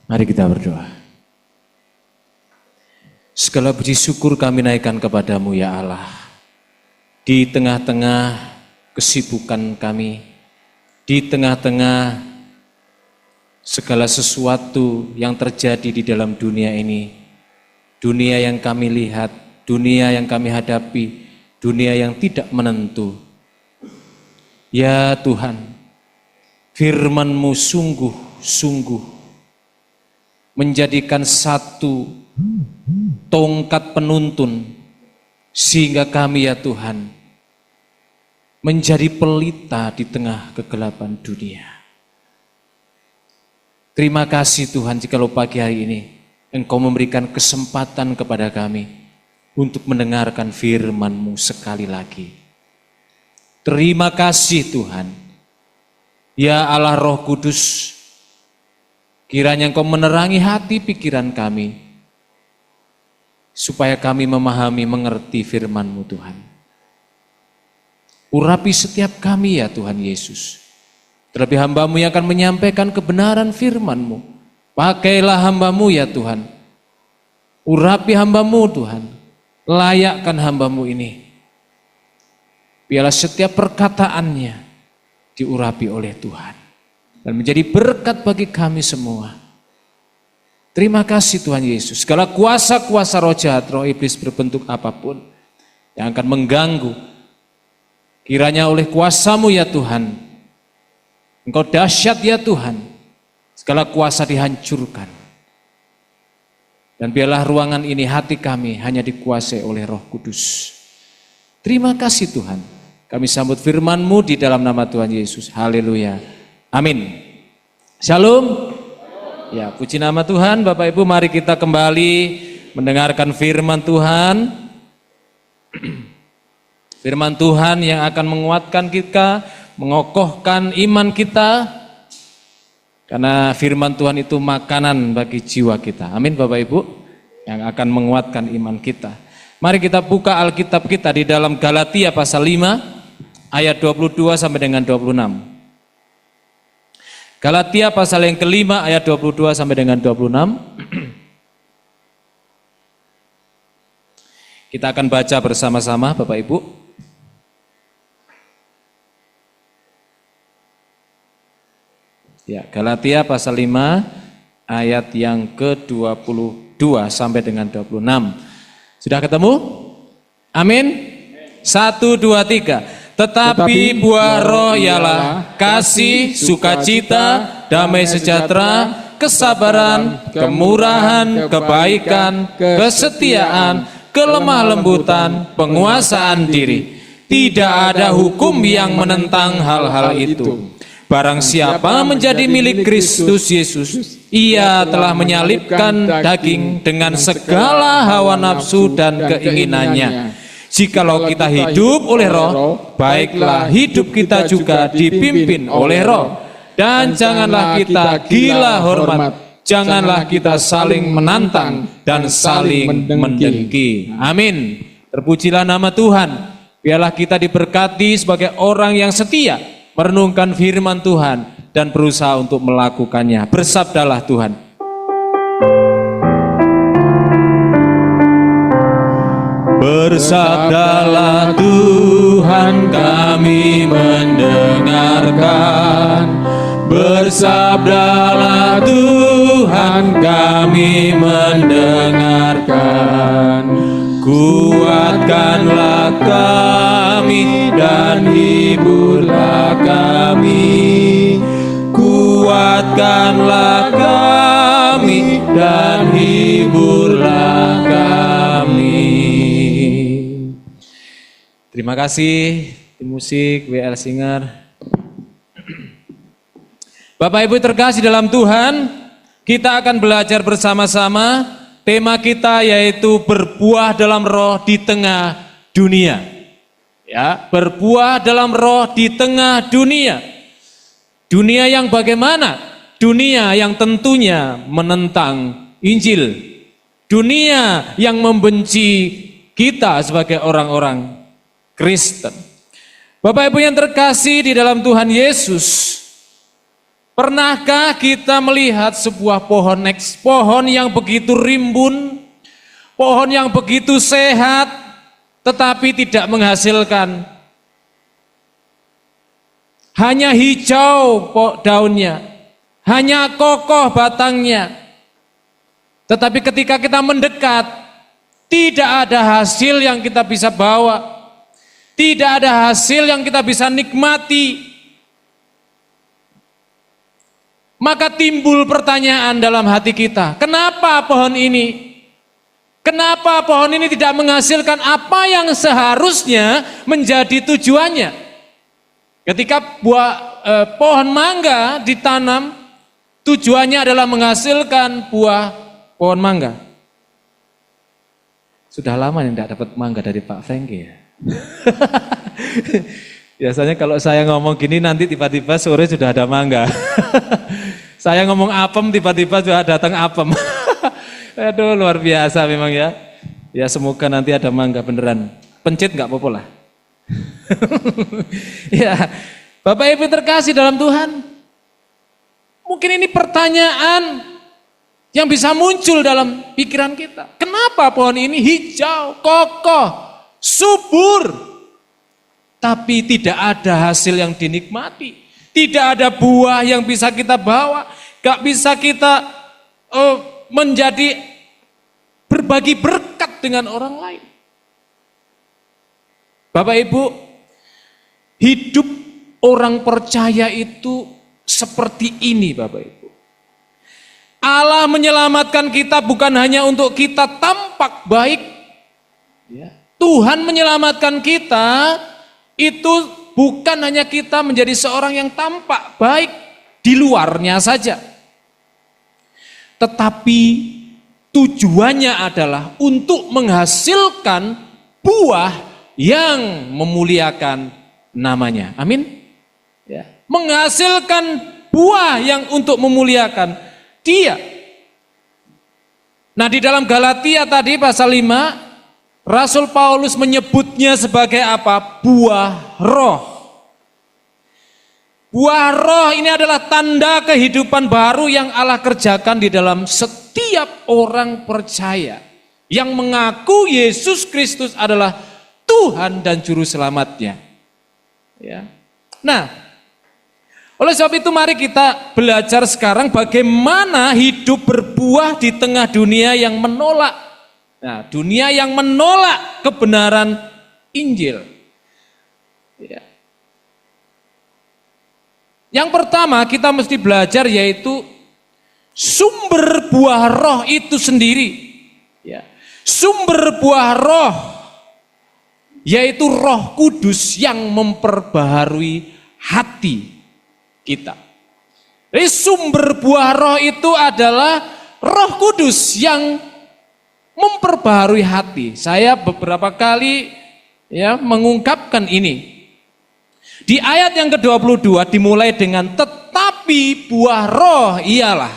Mari kita berdoa. Segala puji syukur kami naikkan kepadamu ya Allah. Di tengah-tengah kesibukan kami, di tengah-tengah segala sesuatu yang terjadi di dalam dunia ini, dunia yang kami lihat, dunia yang kami hadapi, dunia yang tidak menentu. Ya Tuhan, firman-Mu sungguh-sungguh menjadikan satu tongkat penuntun sehingga kami ya Tuhan menjadi pelita di tengah kegelapan dunia. Terima kasih Tuhan jikalau pagi hari ini Engkau memberikan kesempatan kepada kami untuk mendengarkan firman-Mu sekali lagi. Terima kasih Tuhan. Ya Allah Roh Kudus, kiranya Engkau menerangi hati pikiran kami, supaya kami memahami, mengerti firman-Mu Tuhan. Urapi setiap kami ya Tuhan Yesus. Terlebih hamba-Mu yang akan menyampaikan kebenaran firman-Mu. Pakailah hamba-Mu ya Tuhan. Urapi hamba-Mu Tuhan. Layakkan hamba-Mu ini. Biarlah setiap perkataannya diurapi oleh Tuhan. Dan menjadi berkat bagi kami semua. Terima kasih Tuhan Yesus. Segala kuasa-kuasa roh jahat, roh iblis berbentuk apapun yang akan mengganggu, kiranya oleh kuasa-Mu ya Tuhan, Engkau dahsyat ya Tuhan, segala kuasa dihancurkan. Dan biarlah ruangan ini, hati kami hanya dikuasai oleh Roh Kudus. Terima kasih Tuhan. Kami sambut firman-Mu di dalam nama Tuhan Yesus. Haleluya. Amin. Shalom. Ya, puji nama Tuhan. Bapak Ibu, mari kita kembali mendengarkan firman Tuhan. Firman Tuhan yang akan menguatkan kita, mengokohkan iman kita. Karena firman Tuhan itu makanan bagi jiwa kita. Amin Bapak Ibu, yang akan menguatkan iman kita. Mari kita buka Alkitab kita di dalam Galatia pasal 5 ayat 22 sampai dengan 26. Galatia pasal yang kelima ayat 22 sampai dengan 26. Kita akan baca bersama-sama Bapak Ibu. Ya, Galatia pasal 5 ayat yang ke-22 sampai dengan 26. Sudah ketemu? Amin. 1, 2, 3. Tetapi buah roh ialah kasih, sukacita, damai sejahtera, kesabaran, kemurahan, kebaikan, kesetiaan, kelemah lembutan, penguasaan diri. Tidak ada hukum yang menentang hal-hal itu. Barang siapa menjadi milik Kristus Yesus, ia telah menyalibkan daging dengan segala hawa nafsu dan keinginannya. Jikalau kita hidup oleh roh, baiklah hidup kita juga dipimpin oleh roh. Dan janganlah kita gila hormat, janganlah kita saling menantang dan saling mendengki. Amin. Terpujilah nama Tuhan. Biarlah kita diberkati sebagai orang yang setia merenungkan firman Tuhan dan berusaha untuk melakukannya. Bersabdalah Tuhan. Bersabdalah Tuhan, kami mendengarkan. Bersabdalah Tuhan, kami mendengarkan. Kuatkanlah kami dan hiburlah kami. Kuatkanlah kami dan hiburlah kami. Terima kasih tim musik WL Singer. Bapak Ibu terkasih dalam Tuhan, kita akan belajar bersama-sama. Tema kita yaitu berbuah dalam roh di tengah dunia. Ya, berbuah dalam roh di tengah dunia. Dunia yang bagaimana? Dunia yang tentunya menentang Injil. Dunia yang membenci kita sebagai orang-orang Kristen. Bapak Ibu yang terkasih di dalam Tuhan Yesus, Pernahkah kita melihat sebuah pohon yang begitu rimbun, pohon yang begitu sehat, tetapi tidak menghasilkan? Hanya hijau daunnya, hanya kokoh batangnya. Tetapi ketika kita mendekat, tidak ada hasil yang kita bisa bawa. Tidak ada hasil yang kita bisa nikmati. Maka timbul pertanyaan dalam hati kita, kenapa pohon ini? Kenapa pohon ini tidak menghasilkan apa yang seharusnya menjadi tujuannya? Ketika pohon mangga ditanam, tujuannya adalah menghasilkan buah pohon mangga. Sudah lama nih tidak dapat mangga dari Pak Franky ya. Biasanya kalau saya ngomong gini nanti tiba-tiba sore sudah ada mangga. Saya ngomong apem tiba-tiba sudah datang apem. Aduh luar biasa memang ya. Ya semoga nanti ada mangga beneran. Pencit nggak apa-apa lah. Ya, Bapak Ibu terkasih dalam Tuhan. Mungkin ini pertanyaan yang bisa muncul dalam pikiran kita. Kenapa pohon ini hijau, kokoh, subur, tapi tidak ada hasil yang dinikmati, tidak ada buah yang bisa kita bawa, gak bisa kita menjadi berbagi berkat dengan orang lain. Bapak Ibu, hidup orang percaya itu seperti ini Bapak Ibu. Allah menyelamatkan kita bukan hanya untuk kita tampak baik. Tuhan menyelamatkan kita itu bukan hanya kita menjadi seorang yang tampak baik di luarnya saja. Tetapi tujuannya adalah untuk menghasilkan buah yang memuliakan namanya. Amin. Ya. Menghasilkan buah yang untuk memuliakan Dia. Nah di dalam Galatia tadi pasal 5, Rasul Paulus menyebutnya sebagai apa? Buah roh. Buah roh ini adalah tanda kehidupan baru yang Allah kerjakan di dalam setiap orang percaya yang mengaku Yesus Kristus adalah Tuhan dan Juru Selamatnya. Ya. Nah, oleh sebab itu mari kita belajar sekarang bagaimana hidup berbuah di tengah dunia yang menolak. Nah, dunia yang menolak kebenaran Injil. Ya. Yang pertama kita mesti belajar yaitu sumber buah roh itu sendiri. Ya. Sumber buah roh yaitu Roh Kudus yang memperbaharui hati kita. Jadi sumber buah roh itu adalah Roh Kudus yang memperbaharui hati. Saya beberapa kali mengungkapkan ini. Di ayat yang ke-22 dimulai dengan tetapi buah roh ialah.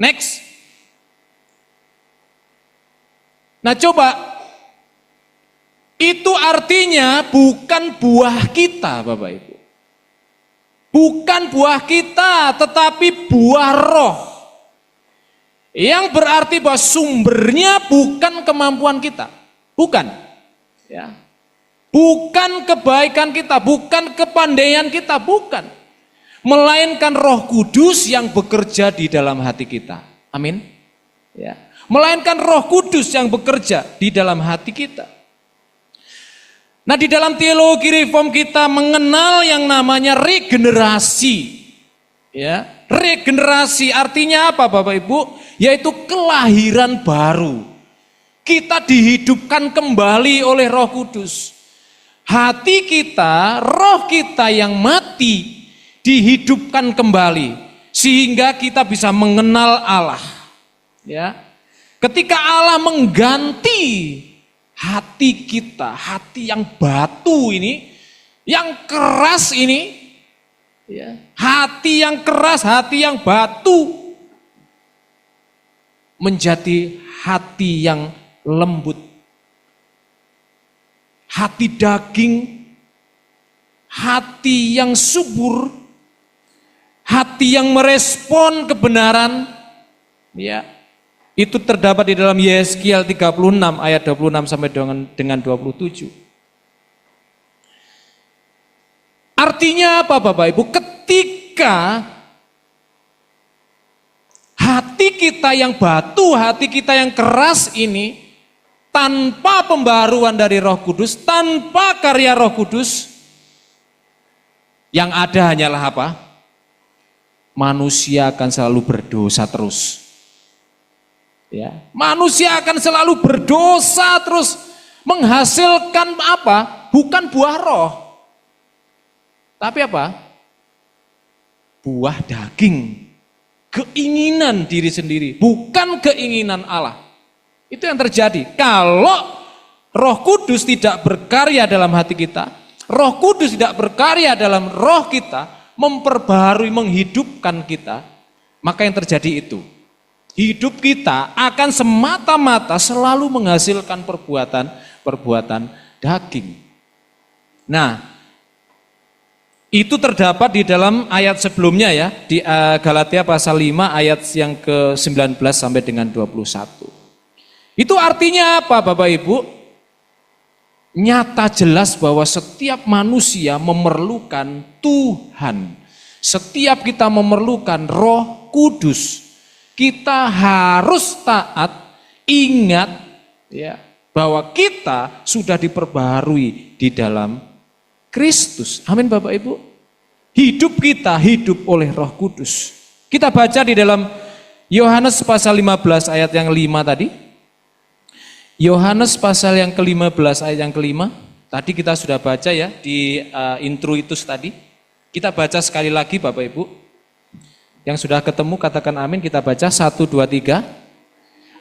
Next. Nah coba, itu artinya bukan buah kita Bapak Ibu. Bukan buah kita, tetapi buah roh. Yang berarti bahwa sumbernya bukan kemampuan kita. Bukan. Ya. Bukan kebaikan kita, bukan kepandaian kita, bukan. Melainkan Roh Kudus yang bekerja di dalam hati kita. Amin. Ya. Melainkan Roh Kudus yang bekerja di dalam hati kita. Nah di dalam teologi reform kita mengenal yang namanya regenerasi. Ya, regenerasi artinya apa Bapak Ibu? Yaitu kelahiran baru. Kita dihidupkan kembali oleh Roh Kudus. Hati kita, roh kita yang mati dihidupkan kembali sehingga kita bisa mengenal Allah. Ya. Ketika Allah mengganti hati kita, hati yang batu ini, yang keras ini, ya, hati yang keras, hati yang batu, menjadi hati yang lembut, hati daging, hati yang subur, hati yang merespon kebenaran, ya. Itu terdapat di dalam Yeskiel 36 ayat 26 sampai dengan 27. Artinya apa Bapak Ibu? Ketika hati kita yang batu, hati kita yang keras ini, tanpa pembaruan dari Roh Kudus, tanpa karya Roh Kudus, yang ada hanyalah apa? Manusia akan selalu berdosa terus. Ya, manusia akan selalu berdosa terus, menghasilkan apa? Bukan buah roh, tapi apa? Buah daging, keinginan diri sendiri, bukan keinginan Allah. Itu yang terjadi. Kalau Roh Kudus tidak berkarya dalam hati kita, Roh Kudus tidak berkarya dalam roh kita, memperbaharui, menghidupkan kita, maka yang terjadi itu. Hidup kita akan semata-mata selalu menghasilkan perbuatan daging. Nah, itu terdapat di dalam ayat sebelumnya ya, di Galatia pasal 5 ayat yang ke-19 sampai dengan 21. Itu artinya apa Bapak Ibu? Nyata jelas bahwa setiap manusia memerlukan Tuhan. Setiap kita memerlukan Roh Kudus. Kita harus taat, ingat ya, bahwa kita sudah diperbaharui di dalam Kristus. Amin Bapak Ibu. Hidup kita hidup oleh Roh Kudus. Kita baca di dalam Yohanes pasal 15 ayat yang 5 tadi. Yohanes pasal yang ke-15 ayat yang ke-5. Tadi kita sudah baca ya di intro itu tadi. Kita baca sekali lagi Bapak Ibu. Yang sudah ketemu katakan amin, kita baca 1, 2, 3.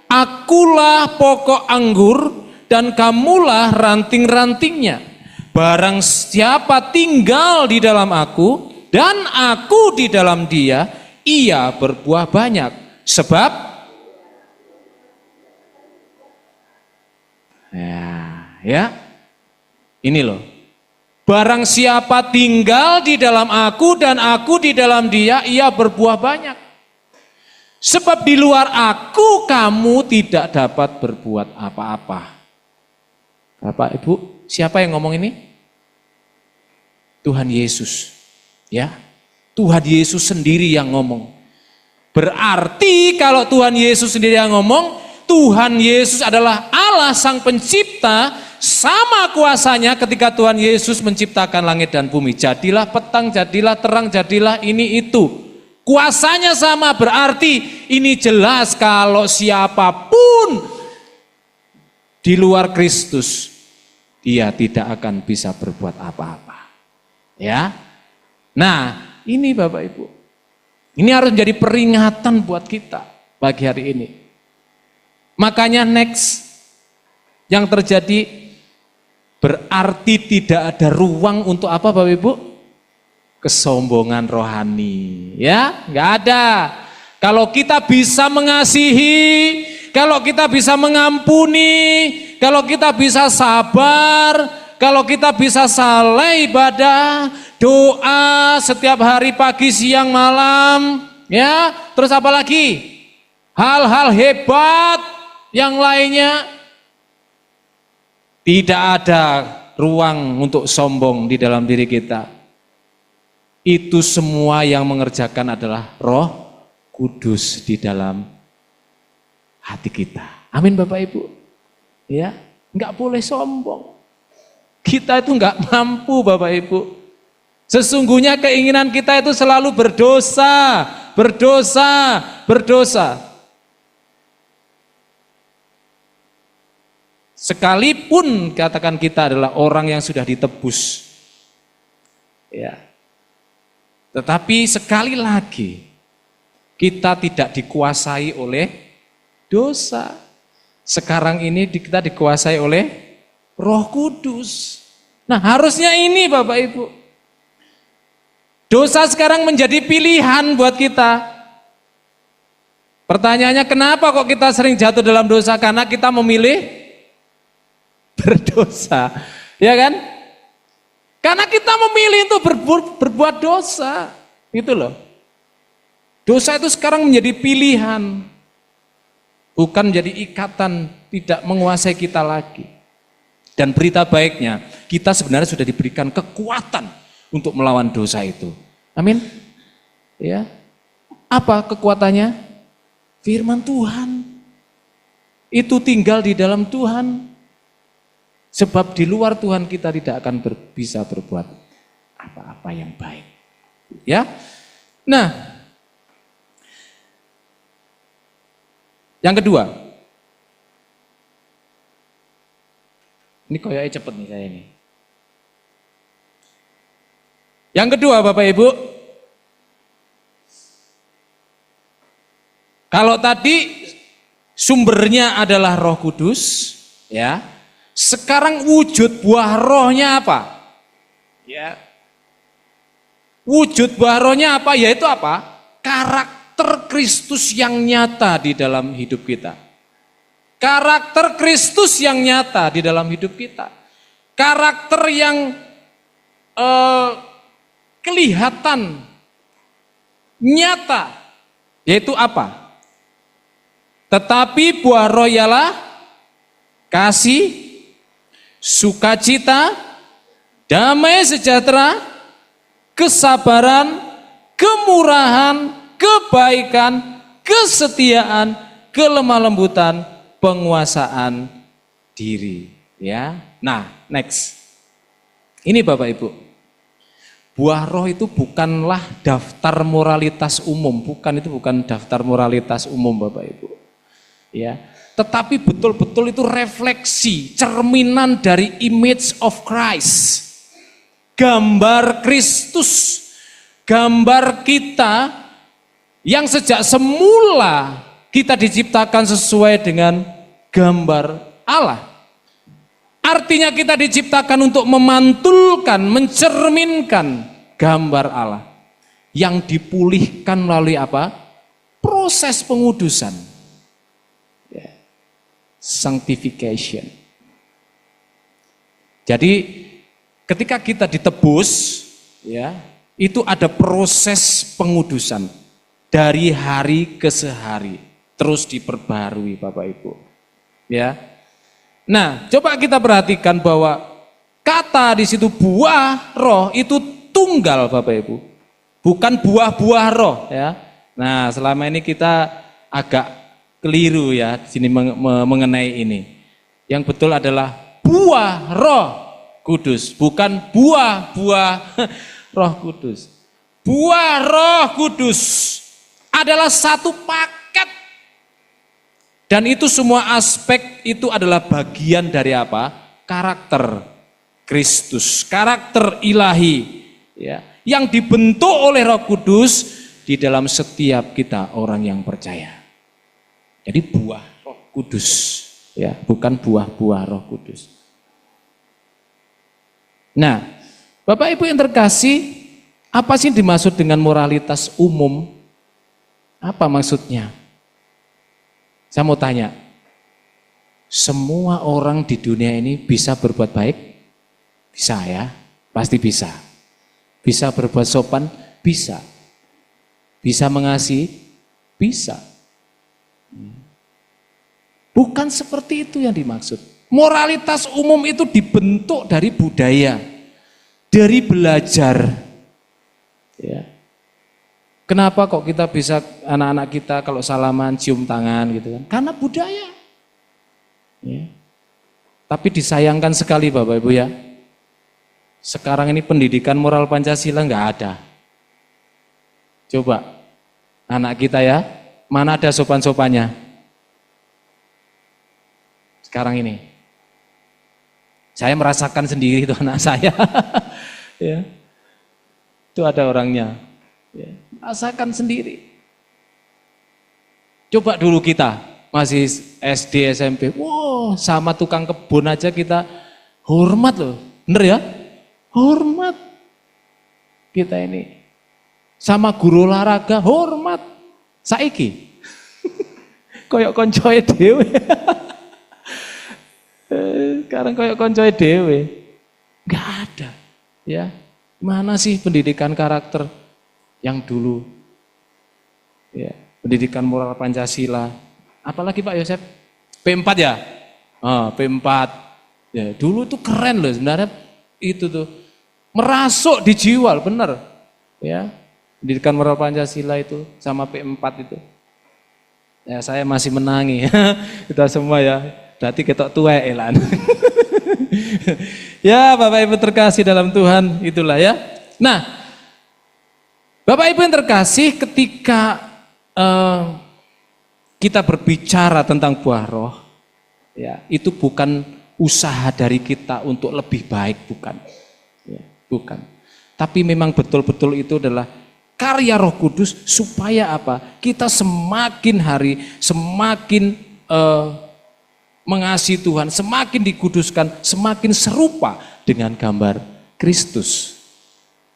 Akulah pokok anggur dan kamulah ranting-rantingnya. Barang siapa tinggal di dalam aku dan aku di dalam dia, ia berbuah banyak. Sebab ya ini loh. Barang siapa tinggal di dalam aku dan aku di dalam dia, ia berbuah banyak. Sebab di luar aku kamu tidak dapat berbuat apa-apa. Bapak Ibu, siapa yang ngomong ini? Tuhan Yesus. Ya. Tuhan Yesus sendiri yang ngomong. Berarti kalau Tuhan Yesus sendiri yang ngomong, Tuhan Yesus adalah Allah Sang Pencipta, sama kuasanya ketika Tuhan Yesus menciptakan langit dan bumi. Jadilah petang, jadilah terang, jadilah ini itu. Kuasanya sama, berarti ini jelas kalau siapapun di luar Kristus, dia tidak akan bisa berbuat apa-apa. Ya. Nah, ini Bapak Ibu. Ini harus menjadi peringatan buat kita pagi hari ini. Makanya next yang terjadi berarti tidak ada ruang untuk apa Bapak Ibu? Kesombongan rohani, ya, nggak ada. Kalau kita bisa mengasihi, kalau kita bisa mengampuni, kalau kita bisa sabar, kalau kita bisa saleh ibadah, doa setiap hari pagi, siang, malam, ya, terus apa lagi? Hal-hal hebat yang lainnya, tidak ada ruang untuk sombong di dalam diri kita. Itu semua yang mengerjakan adalah Roh Kudus di dalam hati kita. Amin Bapak Ibu. Ya, nggak boleh sombong. Kita itu nggak mampu Bapak Ibu. Sesungguhnya keinginan kita itu selalu berdosa, berdosa, berdosa. Sekalipun katakan kita adalah orang yang sudah ditebus, ya, tetapi sekali lagi kita tidak dikuasai oleh dosa. Sekarang ini kita dikuasai oleh Roh Kudus. Nah, harusnya ini Bapak Ibu. Dosa sekarang menjadi pilihan buat kita. Pertanyaannya, kenapa kok kita sering jatuh dalam dosa? Karena kita memilih berdosa, ya kan? Karena kita memilih untuk berbuat dosa, gitu loh. Dosa itu sekarang menjadi pilihan, bukan menjadi ikatan, tidak menguasai kita lagi. Dan berita baiknya, kita sebenarnya sudah diberikan kekuatan untuk melawan dosa itu. Amin. Ya. Apa kekuatannya? Firman Tuhan. Itu tinggal di dalam Tuhan. Sebab di luar Tuhan kita tidak akan bisa berbuat apa-apa yang baik. Ya. Nah, yang kedua, ini koyoknya cepet nih saya ini. Yang kedua Bapak Ibu, kalau tadi sumbernya adalah Roh Kudus, ya. Sekarang wujud buah rohnya apa? Ya. Wujud buah rohnya apa? Yaitu apa? Karakter Kristus yang nyata di dalam hidup kita. Karakter Kristus yang nyata di dalam hidup kita. Karakter yang kelihatan, nyata. Yaitu apa? Tetapi buah roh ialah kasih, sukacita, damai sejahtera, kesabaran, kemurahan, kebaikan, kesetiaan, kelemah lembutan, penguasaan diri. Ya, nah next. Ini Bapak Ibu, buah roh itu bukanlah daftar moralitas umum, itu bukan daftar moralitas umum Bapak Ibu. Ya, tetapi betul-betul itu refleksi, cerminan dari image of Christ. Gambar Kristus, gambar kita yang sejak semula kita diciptakan sesuai dengan gambar Allah. Artinya kita diciptakan untuk memantulkan, mencerminkan gambar Allah yang dipulihkan melalui apa? Proses pengudusan. Sanctification. Jadi ketika kita ditebus, ya, itu ada proses pengudusan dari hari ke hari, terus diperbarui Bapak Ibu. Ya. Nah, coba kita perhatikan bahwa kata di situ buah roh itu tunggal Bapak Ibu, bukan buah-buah roh, ya. Nah, selama ini kita agak keliru ya di sini mengenai ini. Yang betul adalah buah Roh Kudus, bukan buah-buah Roh Kudus. Buah Roh Kudus adalah satu paket. Dan itu semua aspek itu adalah bagian dari apa? Karakter Kristus, karakter ilahi, ya, yang dibentuk oleh Roh Kudus di dalam setiap kita orang yang percaya. Jadi buah Roh Kudus, ya, bukan buah-buah Roh Kudus. Nah, Bapak Ibu yang terkasih, apa sih dimaksud dengan moralitas umum? Apa maksudnya? Saya mau tanya, semua orang di dunia ini bisa berbuat baik? Bisa ya, pasti bisa. Bisa berbuat sopan? Bisa. Bisa mengasihi? Bisa. Bukan seperti itu yang dimaksud. Moralitas umum itu dibentuk dari budaya, dari belajar. Ya. Kenapa kok kita bisa, anak-anak kita kalau salaman cium tangan gitu kan? Karena budaya. Ya. Tapi disayangkan sekali Bapak Ibu ya. Sekarang ini pendidikan moral Pancasila nggak ada. Coba anak kita ya, mana ada sopan-sopannya? Sekarang ini. Saya merasakan sendiri itu anak saya. Ya. Itu ada orangnya. Ya. Rasakan sendiri. Coba dulu kita masih SD, SMP. Wow, sama tukang kebun aja kita hormat loh. Bener ya? Hormat. Kita ini. Sama guru olahraga hormat. Saiki. Koyok koncoe dhewe. Sekarang koyok koncoe dhewe. Enggak ada. Ya. Mana sih pendidikan karakter yang dulu? Ya, pendidikan moral Pancasila. Apalagi Pak Yosef? P4 ya? P4. Ya, dulu tuh keren loh sebenarnya itu tuh. Merasuk dijual, bener. Ya, pendidikan moral Pancasila itu sama P4 itu. Ya, saya masih menangi. Kita semua ya. Berarti ketok tua elan. Ya, Bapak Ibu terkasih dalam Tuhan, itulah ya. Nah, Bapak Ibu yang terkasih, ketika kita berbicara tentang buah roh, ya, itu bukan usaha dari kita untuk lebih baik, bukan. Ya, bukan. Tapi memang betul-betul itu adalah karya Roh Kudus supaya apa? Kita semakin hari semakin mengasihi Tuhan, semakin dikuduskan, semakin serupa dengan gambar Kristus.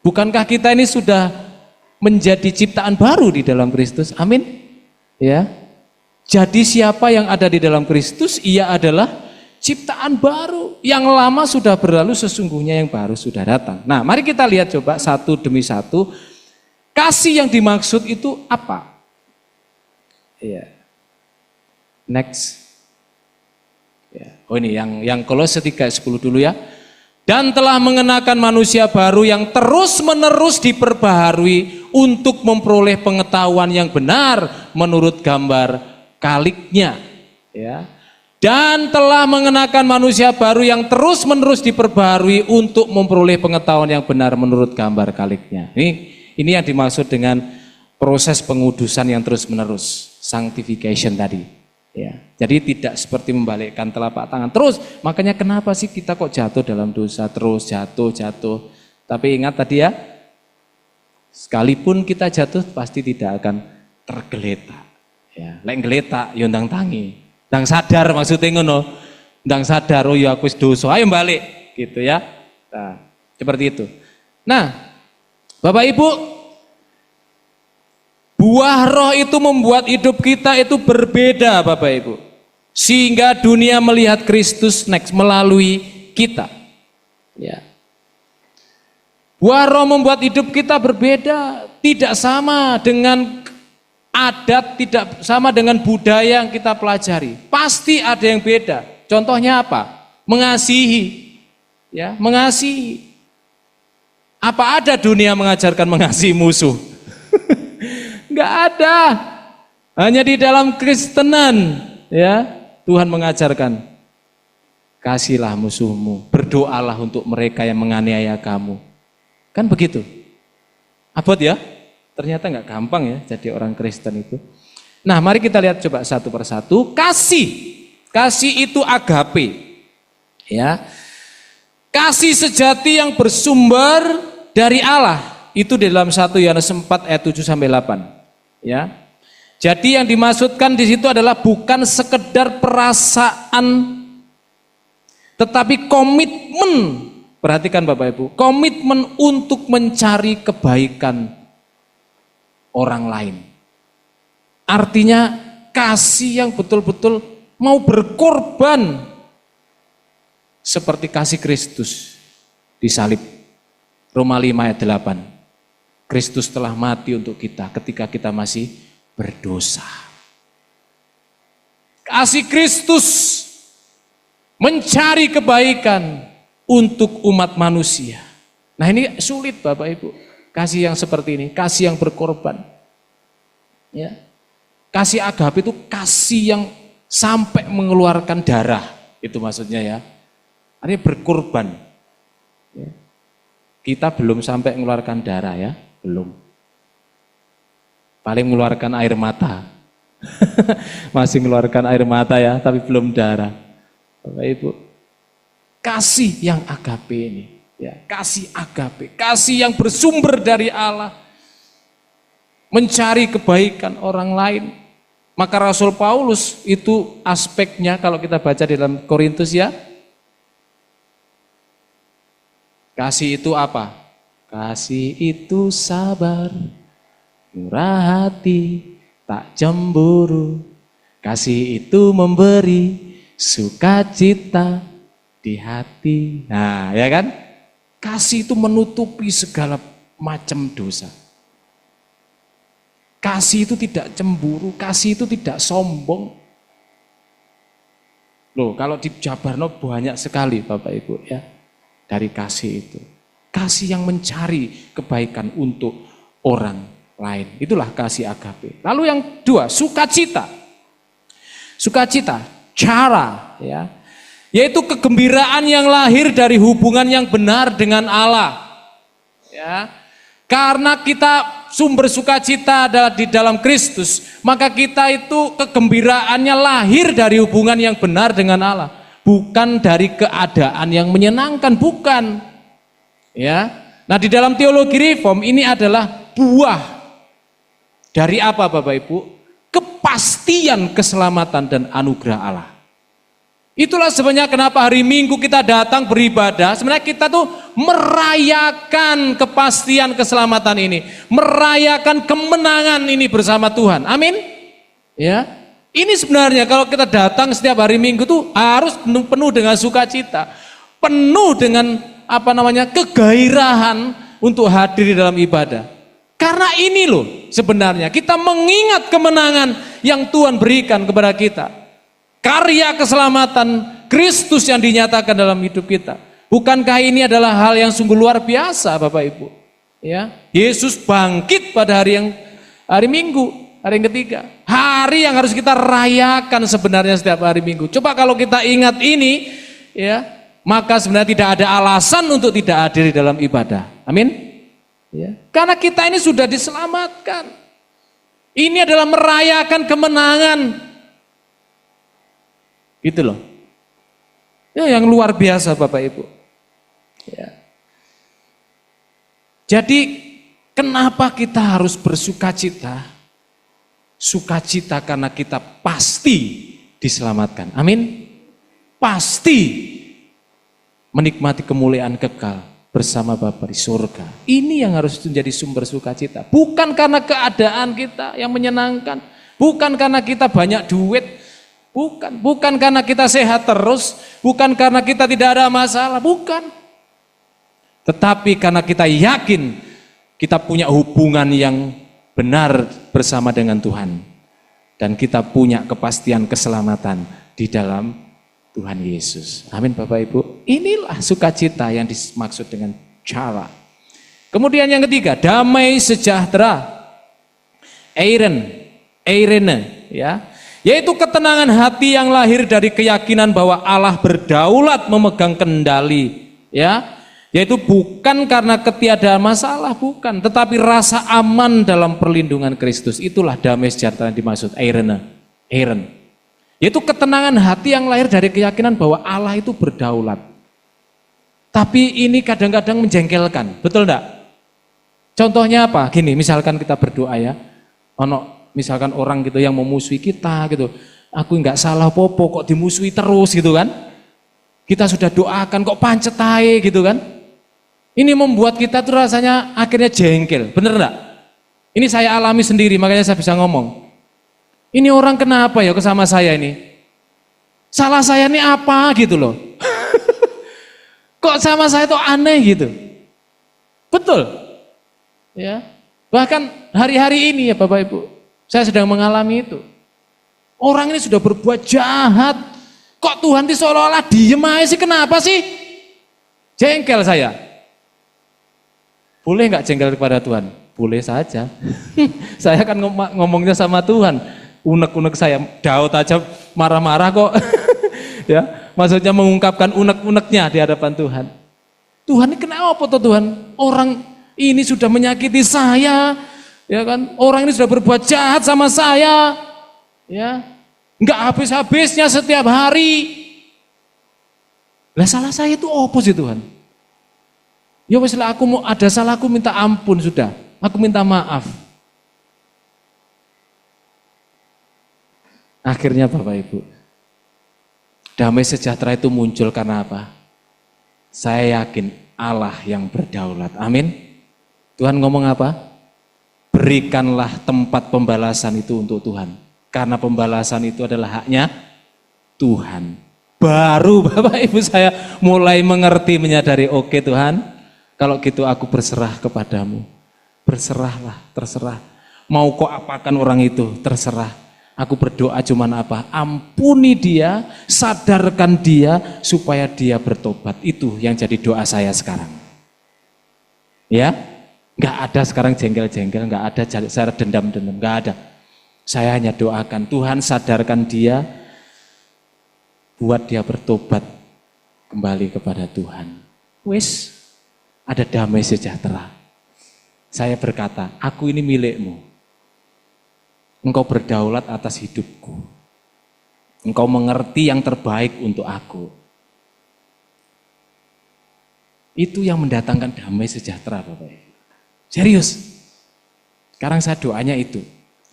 Bukankah kita ini sudah menjadi ciptaan baru di dalam Kristus? Amin. Ya. Jadi siapa yang ada di dalam Kristus, ia adalah ciptaan baru. Yang lama sudah berlalu, sesungguhnya yang baru sudah datang. Nah, mari kita lihat coba satu demi satu. Kasih yang dimaksud itu apa? Iya. Next. Ya. Oh ini yang Kolose 3:10 dulu ya. Dan telah mengenakan manusia baru yang terus-menerus diperbaharui untuk memperoleh pengetahuan yang benar menurut gambar kaliknya. Ya. Dan telah mengenakan manusia baru yang terus-menerus diperbaharui untuk memperoleh pengetahuan yang benar menurut gambar kaliknya. Ini yang dimaksud dengan proses pengudusan yang terus-menerus, sanctification tadi. Ya, jadi tidak seperti membalikkan telapak tangan terus. Makanya kenapa sih kita kok jatuh dalam dosa terus, jatuh. Tapi ingat tadi ya, sekalipun kita jatuh pasti tidak akan tergeletak. Ya, lek geletak yo ndang tangi. Ndang sadar maksudnya ngono. Ndang sadar oh ya aku wis dosa, ayo balik gitu ya. Nah, seperti itu. Nah, Bapak Ibu, buah roh itu membuat hidup kita itu berbeda Bapak Ibu. Sehingga dunia melihat Kristus melalui kita. Ya. Buah roh membuat hidup kita berbeda, tidak sama dengan adat, tidak sama dengan budaya yang kita pelajari. Pasti ada yang beda. Contohnya apa? Mengasihi. Ya, mengasihi. Apa ada dunia mengajarkan mengasihi musuh? Enggak ada. Hanya di dalam Kristenan ya Tuhan mengajarkan kasihilah musuhmu, berdoalah untuk mereka yang menganiaya kamu. Kan begitu. Abot ya? Ternyata enggak gampang ya jadi orang Kristen itu. Nah, mari kita lihat coba satu persatu. Kasih itu agape. Ya. Kasih sejati yang bersumber dari Allah. Itu di dalam 1 Yohanes 4 ayat 7 sampai 8. Ya. Jadi yang dimaksudkan di situ adalah bukan sekedar perasaan tetapi komitmen. Perhatikan Bapak Ibu, komitmen untuk mencari kebaikan orang lain. Artinya kasih yang betul-betul mau berkorban seperti kasih Kristus di salib. Roma 5 ayat 8. Kristus telah mati untuk kita ketika kita masih berdosa. Kasih Kristus mencari kebaikan untuk umat manusia. Nah ini sulit Bapak Ibu. Kasih yang seperti ini, kasih yang berkorban. Ya. Kasih agape itu kasih yang sampai mengeluarkan darah. Itu maksudnya ya. Artinya berkorban. Ya. Kita belum sampai mengeluarkan darah ya, belum. Paling mengeluarkan air mata. Masih mengeluarkan air mata ya, tapi belum darah. Bapak Ibu, kasih yang agape ini, ya, kasih agape, kasih yang bersumber dari Allah, mencari kebaikan orang lain. Maka Rasul Paulus itu aspeknya kalau kita baca di dalam Korintus ya, kasih itu apa? Kasih itu sabar, murah hati, tak cemburu. Kasih itu memberi sukacita di hati. Nah, ya kan? Kasih itu menutupi segala macam dosa. Kasih itu tidak cemburu, kasih itu tidak sombong. Loh, kalau di Jabarno banyak sekali Bapak Ibu ya, dari kasih itu. Kasih yang mencari kebaikan untuk orang lain. Itulah kasih agape. Lalu yang kedua, sukacita. Sukacita, cara ya, yaitu kegembiraan yang lahir dari hubungan yang benar dengan Allah. Ya. Karena kita sumber sukacita adalah di dalam Kristus, maka kita itu kegembiraannya lahir dari hubungan yang benar dengan Allah, bukan dari keadaan yang menyenangkan, bukan. Ya. Nah, di dalam teologi reform ini adalah buah dari apa Bapak Ibu? Kepastian keselamatan dan anugerah Allah. Itulah sebenarnya kenapa hari Minggu kita datang beribadah. Sebenarnya kita tuh merayakan kepastian keselamatan ini, merayakan kemenangan ini bersama Tuhan. Amin. Ya. Ini sebenarnya kalau kita datang setiap hari Minggu tuh harus penuh dengan sukacita, penuh dengan kegairahan untuk hadir di dalam ibadah. Karena ini loh sebenarnya kita mengingat kemenangan yang Tuhan berikan kepada kita. Karya keselamatan Kristus yang dinyatakan dalam hidup kita. Bukankah ini adalah hal yang sungguh luar biasa Bapak Ibu? Ya, Yesus bangkit pada hari Minggu, hari yang ketiga. Hari yang harus kita rayakan sebenarnya setiap hari Minggu. Coba kalau kita ingat ini, ya, maka sebenarnya tidak ada alasan untuk tidak hadir di dalam ibadah. Amin. Ya. Karena kita ini sudah diselamatkan. Ini adalah merayakan kemenangan. Gitu loh. Ya, yang luar biasa Bapak Ibu. Ya. Jadi kenapa kita harus bersukacita? Sukacita karena kita pasti diselamatkan. Amin. Pasti menikmati kemuliaan kekal bersama Bapa di surga. Ini yang harus menjadi sumber sukacita. Bukan karena keadaan kita yang menyenangkan. Bukan karena kita banyak duit. Bukan karena kita sehat terus, bukan karena kita tidak ada masalah, bukan. Tetapi karena kita yakin kita punya hubungan yang benar bersama dengan Tuhan. Dan kita punya kepastian keselamatan di dalam Tuhan Yesus. Amin Bapak Ibu. Inilah sukacita yang dimaksud dengan cara. Kemudian yang ketiga, damai sejahtera. Eirene, ya. Yaitu ketenangan hati yang lahir dari keyakinan bahwa Allah berdaulat memegang kendali, ya. Yaitu bukan karena ketiadaan masalah, bukan, tetapi rasa aman dalam perlindungan Kristus. Itulah damai sejahtera yang dimaksud Eirene. Yaitu ketenangan hati yang lahir dari keyakinan bahwa Allah itu berdaulat. Tapi ini kadang-kadang menjengkelkan, betul enggak? Contohnya apa? Gini, misalkan kita berdoa ya, misalkan orang gitu yang memusuhi kita gitu, aku nggak salah popo kok dimusuhi terus gitu kan, kita sudah doakan kok pancet ae gitu kan, ini membuat kita tuh rasanya akhirnya jengkel, bener nggak? Ini saya alami sendiri makanya saya bisa ngomong, ini orang kenapa ya sama saya ini, salah saya ini apa gitu loh, kok sama saya tuh aneh gitu, betul, ya bahkan hari-hari ini ya Bapak Ibu. Saya sedang mengalami itu. Orang ini sudah berbuat jahat. Kok Tuhan itu seolah-olah diem aja sih, kenapa sih? Jengkel saya. Boleh nggak jengkel kepada Tuhan? Boleh saja. Saya kan ngomongnya sama Tuhan. Unek-unek saya, Daud aja marah-marah kok. Ya, maksudnya mengungkapkan unek-uneknya di hadapan Tuhan. Tuhan ini kenapa tuh Tuhan? Orang ini sudah menyakiti saya. Ya kan, orang ini sudah berbuat jahat sama saya, ya, nggak habis-habisnya setiap hari. Lah salah saya itu apa sih Tuhan? Ya wes lah, aku mau ada salah, aku minta ampun sudah, aku minta maaf. Akhirnya Bapak Ibu, damai sejahtera itu muncul karena apa? Saya yakin Allah yang berdaulat. Amin. Tuhan ngomong apa? Berikanlah tempat pembalasan itu untuk Tuhan. Karena pembalasan itu adalah haknya Tuhan. Baru Bapak Ibu saya mulai mengerti, menyadari, oke Tuhan, kalau gitu aku berserah kepadamu. Berserahlah, terserah. Mau kau apakan orang itu, terserah. Aku berdoa cuman apa? Ampuni dia, sadarkan dia supaya dia bertobat. Itu yang jadi doa saya sekarang. Ya, nggak ada sekarang jengkel-jengkel, nggak ada saya dendam-dendam, nggak ada. Saya hanya doakan Tuhan sadarkan dia, buat dia bertobat kembali kepada Tuhan. Wis, ada damai sejahtera. Saya berkata, aku ini milikmu. Engkau berdaulat atas hidupku. Engkau mengerti yang terbaik untuk aku. Itu yang mendatangkan damai sejahtera, Bapak Ibu. Serius. Sekarang saya doanya itu.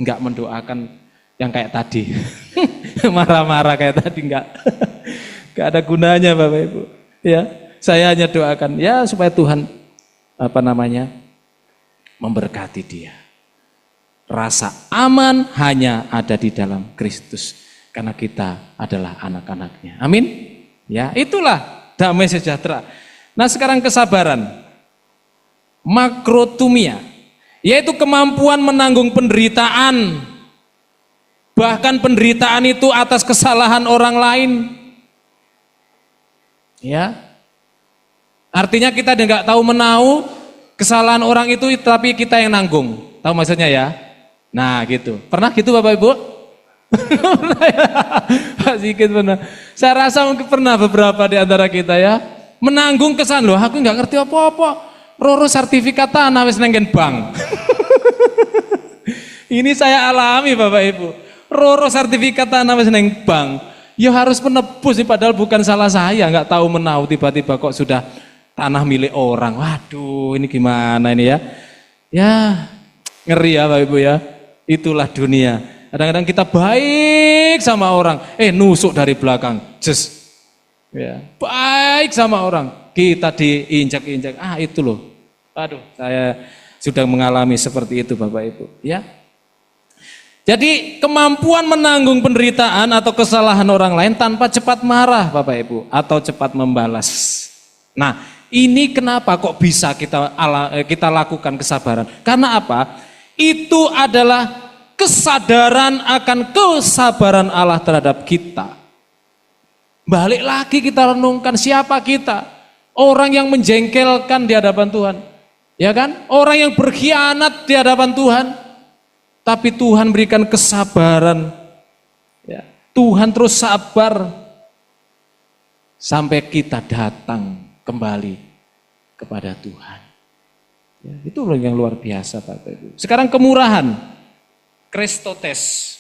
Enggak mendoakan yang kayak tadi. Marah-marah kayak tadi, enggak. Enggak ada gunanya, Bapak Ibu. Ya, saya hanya doakan ya supaya Tuhan memberkati dia. Rasa aman hanya ada di dalam Kristus karena kita adalah anak-anaknya. Amin. Ya, itulah damai sejahtera. Nah, sekarang kesabaran. Makrotumia, yaitu kemampuan menanggung penderitaan. Bahkan penderitaan itu atas kesalahan orang lain. Ya. Artinya kita enggak tahu menahu kesalahan orang itu tapi kita yang nanggung. Tahu maksudnya ya? Nah gitu, pernah gitu Bapak Ibu? Pernah ya? Pak Sigit pernah. Saya rasa mungkin pernah beberapa di antara kita ya. Menanggung kesan loh, aku nggak ngerti apa-apa. Roro sertifikat tanah wis nenggen bank. Ini saya alami Bapak Ibu. Roro sertifikat tanah wis neng bank. Ya harus menebus nih padahal bukan salah saya, nggak tahu menahu tiba-tiba kok sudah tanah milik orang. Waduh, ini gimana ini ya? Ya, ngeri ya Bapak Ibu ya. Itulah dunia. Kadang-kadang kita baik sama orang, nusuk dari belakang, just, ya, baik sama orang, kita diinjak-injak, itu loh. Aduh, saya sudah mengalami seperti itu Bapak Ibu. Ya. Jadi kemampuan menanggung penderitaan atau kesalahan orang lain tanpa cepat marah Bapak Ibu, atau cepat membalas. Nah, ini kenapa kok bisa kita lakukan kesabaran? Karena apa? Itu adalah kesadaran akan kesabaran Allah terhadap kita. Balik lagi kita renungkan siapa kita? Orang yang menjengkelkan di hadapan Tuhan. Ya kan? Orang yang berkhianat di hadapan Tuhan. Tapi Tuhan berikan kesabaran. Ya. Tuhan terus sabar sampai kita datang kembali kepada Tuhan. Ya, itu loh yang luar biasa Bapak Ibu. Sekarang kemurahan, Kristotes.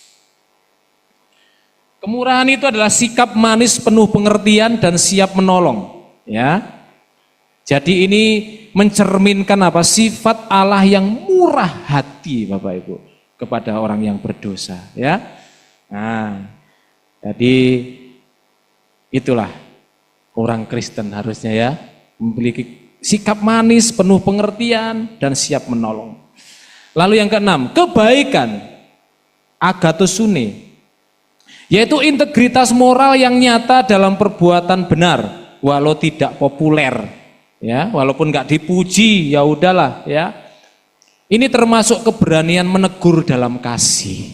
Kemurahan itu adalah sikap manis penuh pengertian dan siap menolong. Ya, jadi ini mencerminkan apa? Sifat Allah yang murah hati Bapak Ibu kepada orang yang berdosa. Ya, nah, jadi itulah orang Kristen harusnya ya memiliki sikap manis, penuh pengertian, dan siap menolong. Lalu yang keenam, kebaikan, agathosune, yaitu integritas moral yang nyata dalam perbuatan benar, walau tidak populer, ya, walaupun nggak dipuji, ya udahlah, ya. Ini termasuk keberanian menegur dalam kasih,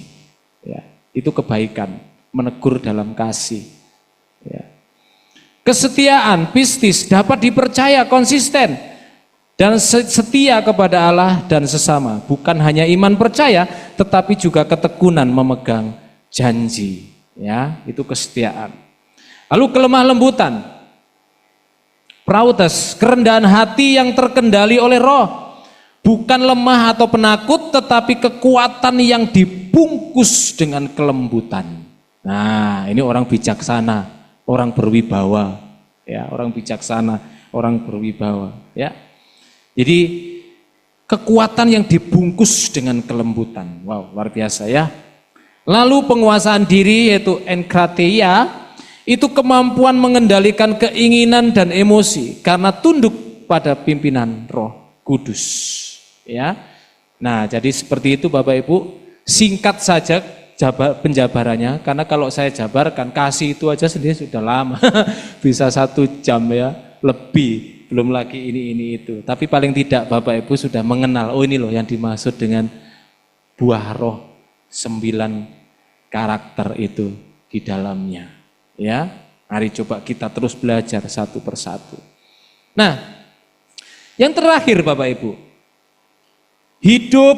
ya. Itu kebaikan, menegur dalam kasih, ya. Kesetiaan, pistis, dapat dipercaya, konsisten, dan setia kepada Allah dan sesama. Bukan hanya iman percaya, tetapi juga ketekunan memegang janji. Ya, itu kesetiaan. Lalu kelemah lembutan, prautes, kerendahan hati yang terkendali oleh roh. Bukan lemah atau penakut, tetapi kekuatan yang dibungkus dengan kelembutan. Nah, ini orang bijaksana. Orang berwibawa, ya, orang bijaksana, orang berwibawa, ya. Jadi kekuatan yang dibungkus dengan kelembutan, wow, luar biasa ya. Lalu penguasaan diri yaitu enkrateia, itu kemampuan mengendalikan keinginan dan emosi karena tunduk pada pimpinan Roh Kudus, ya. Nah, jadi seperti itu Bapak Ibu, singkat saja penjabarannya, karena kalau saya jabarkan kasih itu aja sendiri sudah lama, bisa 1 jam ya, lebih, belum lagi ini itu. Tapi paling tidak Bapak Ibu sudah mengenal, oh ini loh yang dimaksud dengan buah roh 9 karakter itu di dalamnya. Ya, mari coba kita terus belajar satu persatu. Nah, yang terakhir Bapak Ibu, hidup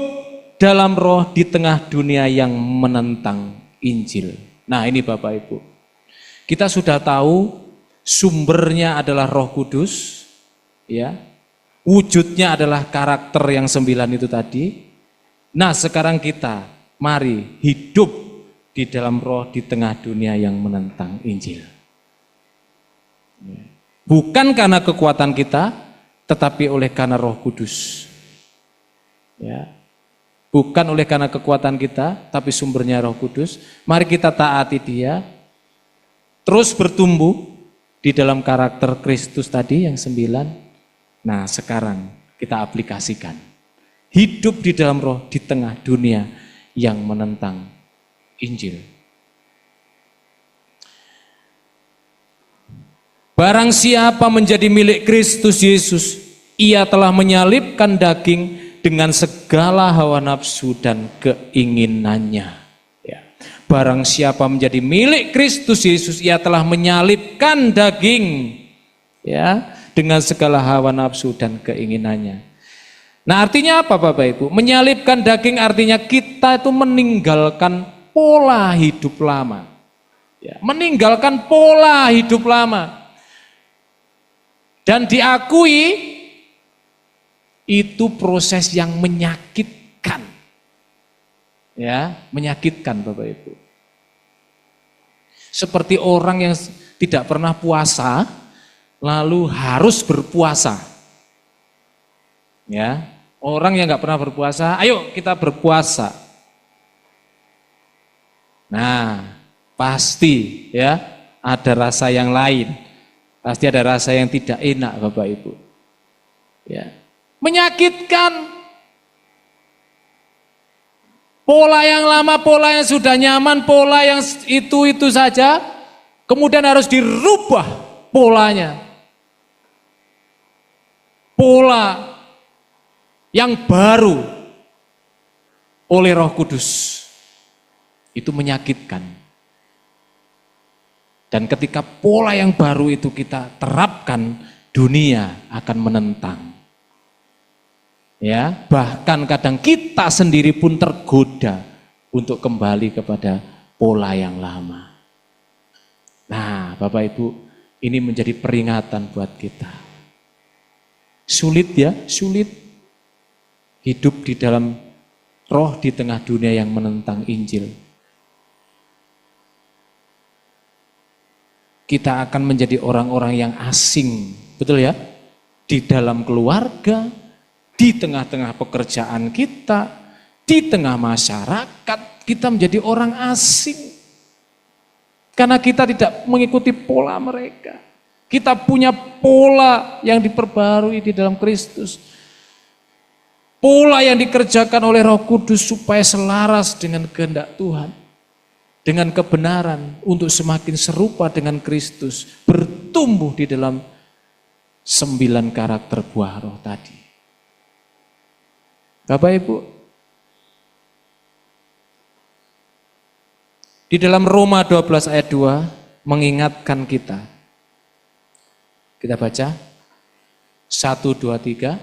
dalam roh di tengah dunia yang menentang Injil. Nah ini Bapak Ibu, kita sudah tahu sumbernya adalah Roh Kudus, ya, wujudnya adalah karakter yang 9 itu tadi. Nah sekarang kita mari hidup di dalam roh di tengah dunia yang menentang Injil. Bukan karena kekuatan kita, tetapi oleh karena Roh Kudus. Ya. Bukan oleh karena kekuatan kita, tapi sumbernya Roh Kudus. Mari kita taati Dia, terus bertumbuh di dalam karakter Kristus tadi yang 9. Nah sekarang kita aplikasikan. Hidup di dalam roh di tengah dunia yang menentang Injil. Barang siapa menjadi milik Kristus Yesus, ia telah menyalibkan daging dengan segala hawa nafsu dan keinginannya. Ya. Barang siapa menjadi milik Kristus Yesus, ia telah menyalibkan daging, ya, dengan segala hawa nafsu dan keinginannya. Nah artinya apa Bapak Ibu? Menyalibkan daging artinya kita itu meninggalkan pola hidup lama. Ya, meninggalkan pola hidup lama. Dan diakui itu proses yang menyakitkan. Ya, menyakitkan Bapak Ibu. Seperti orang yang tidak pernah puasa lalu harus berpuasa. Ya, orang yang nggak pernah berpuasa, ayo kita berpuasa. Nah, pasti ya ada rasa yang lain. Pasti ada rasa yang tidak enak Bapak Ibu. Ya. Menyakitkan. Pola yang lama, pola yang sudah nyaman, pola yang itu saja, kemudian harus dirubah polanya. Pola yang baru oleh Roh Kudus. Itu menyakitkan. Dan ketika pola yang baru itu kita terapkan, dunia akan menentang. Ya, bahkan kadang kita sendiri pun tergoda untuk kembali kepada pola yang lama. Nah, Bapak Ibu, ini menjadi peringatan buat kita. Sulit ya, sulit hidup di dalam roh di tengah dunia yang menentang Injil. Kita akan menjadi orang-orang yang asing, betul ya? Di dalam keluarga, di tengah-tengah pekerjaan kita, di tengah masyarakat, kita menjadi orang asing. Karena kita tidak mengikuti pola mereka. Kita punya pola yang diperbarui di dalam Kristus. Pola yang dikerjakan oleh Roh Kudus supaya selaras dengan kehendak Tuhan. Dengan kebenaran untuk semakin serupa dengan Kristus. Bertumbuh di dalam 9 karakter buah roh tadi. Bapak Ibu, di dalam Roma 12 ayat 2 mengingatkan kita. Kita baca 1, 2, 3.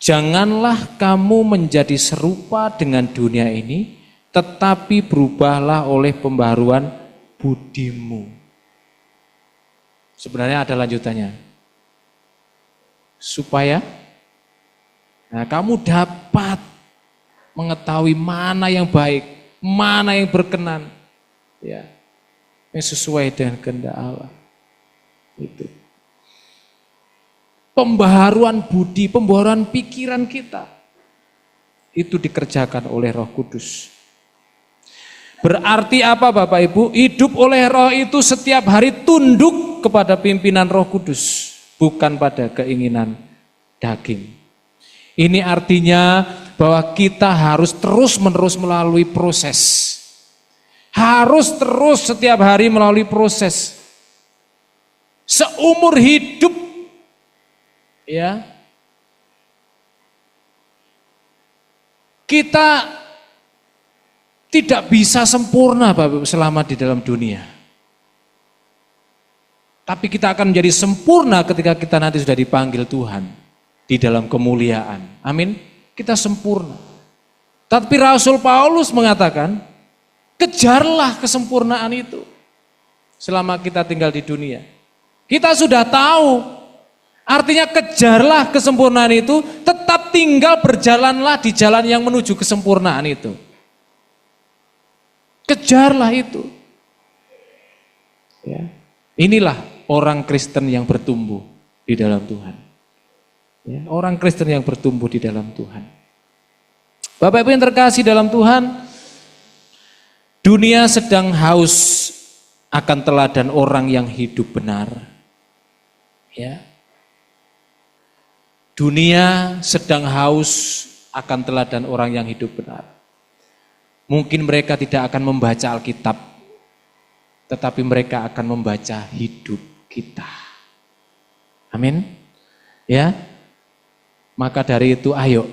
Janganlah kamu menjadi serupa dengan dunia ini, tetapi berubahlah oleh pembaharuan budimu. Sebenarnya ada lanjutannya. Supaya kamu dapat mengetahui mana yang baik, mana yang berkenan, ya, yang sesuai dengan kehendak Allah. Itu pembaharuan budi, pembaharuan pikiran kita, itu dikerjakan oleh Roh Kudus. Berarti apa Bapak Ibu? Hidup oleh roh itu setiap hari tunduk kepada pimpinan Roh Kudus, bukan pada keinginan daging. Ini artinya bahwa kita harus terus-menerus melalui proses. Harus terus setiap hari melalui proses. Seumur hidup, ya, kita tidak bisa sempurna Bapak Ibu selama di dalam dunia. Tapi kita akan menjadi sempurna ketika kita nanti sudah dipanggil Tuhan di dalam kemuliaan. Amin. Kita sempurna. Tapi Rasul Paulus mengatakan, kejarlah kesempurnaan itu selama kita tinggal di dunia. Kita sudah tahu, artinya kejarlah kesempurnaan itu, tetap tinggal berjalanlah di jalan yang menuju kesempurnaan itu. Kejarlah itu. Ya. Inilah orang Kristen yang bertumbuh di dalam Tuhan. Ya, orang Kristen yang bertumbuh di dalam Tuhan. Bapak Ibu yang terkasih dalam Tuhan, dunia sedang haus akan teladan orang yang hidup benar. Ya. Dunia sedang haus akan teladan orang yang hidup benar. Mungkin mereka tidak akan membaca Alkitab, tetapi mereka akan membaca hidup kita. Amin. Ya. Maka dari itu ayo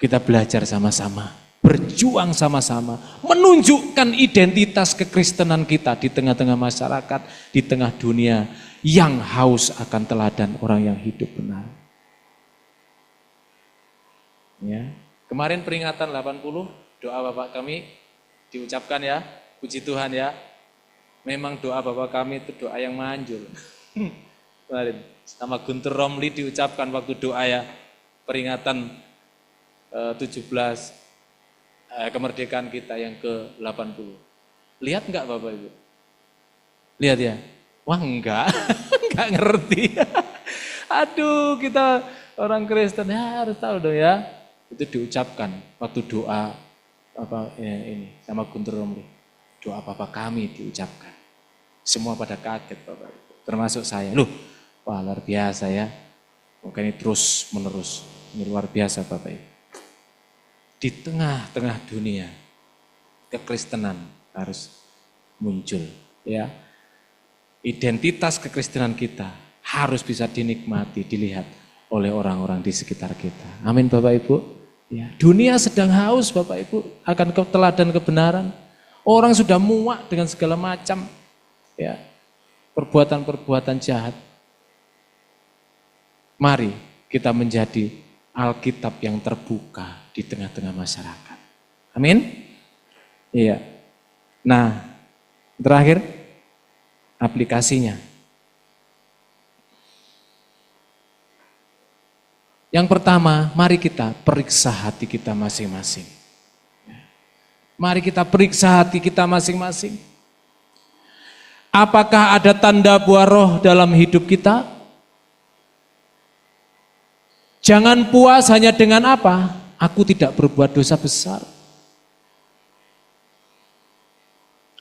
kita belajar sama-sama, berjuang sama-sama, menunjukkan identitas kekristenan kita di tengah-tengah masyarakat, di tengah dunia yang haus akan teladan orang yang hidup benar. Ya. Kemarin peringatan 80, doa Bapak kami diucapkan ya, puji Tuhan ya. Memang doa Bapak kami itu doa yang manjur. Kemarin sama Guntur Romli diucapkan waktu doa ya, peringatan 17 kemerdekaan kita yang ke-80. Lihat enggak Bapak Ibu? Lihat ya? Wah enggak, enggak ngerti. Aduh, kita orang Kristen ya harus tahu dong ya. Itu diucapkan waktu doa apa ya, ini sama Guntur Romli. Doa Bapak kami diucapkan. Semua pada kaget Bapak Ibu, termasuk saya. Loh, wah luar biasa ya. Mungkin ini terus menerus. Ini luar biasa Bapak Ibu. Di tengah-tengah dunia kekristenan harus muncul ya. Identitas kekristenan kita harus bisa dinikmati, dilihat oleh orang-orang di sekitar kita. Amin Bapak Ibu. Ya, dunia sedang haus Bapak Ibu akan teladan kebenaran. Orang sudah muak dengan segala macam ya perbuatan-perbuatan jahat. Mari kita menjadi Alkitab yang terbuka di tengah-tengah masyarakat. Amin. Iya. Nah, terakhir aplikasinya. Yang pertama, mari kita periksa hati kita masing-masing. Mari kita periksa hati kita masing-masing. Apakah ada tanda buah roh dalam hidup kita? Jangan puas hanya dengan apa? Aku tidak berbuat dosa besar.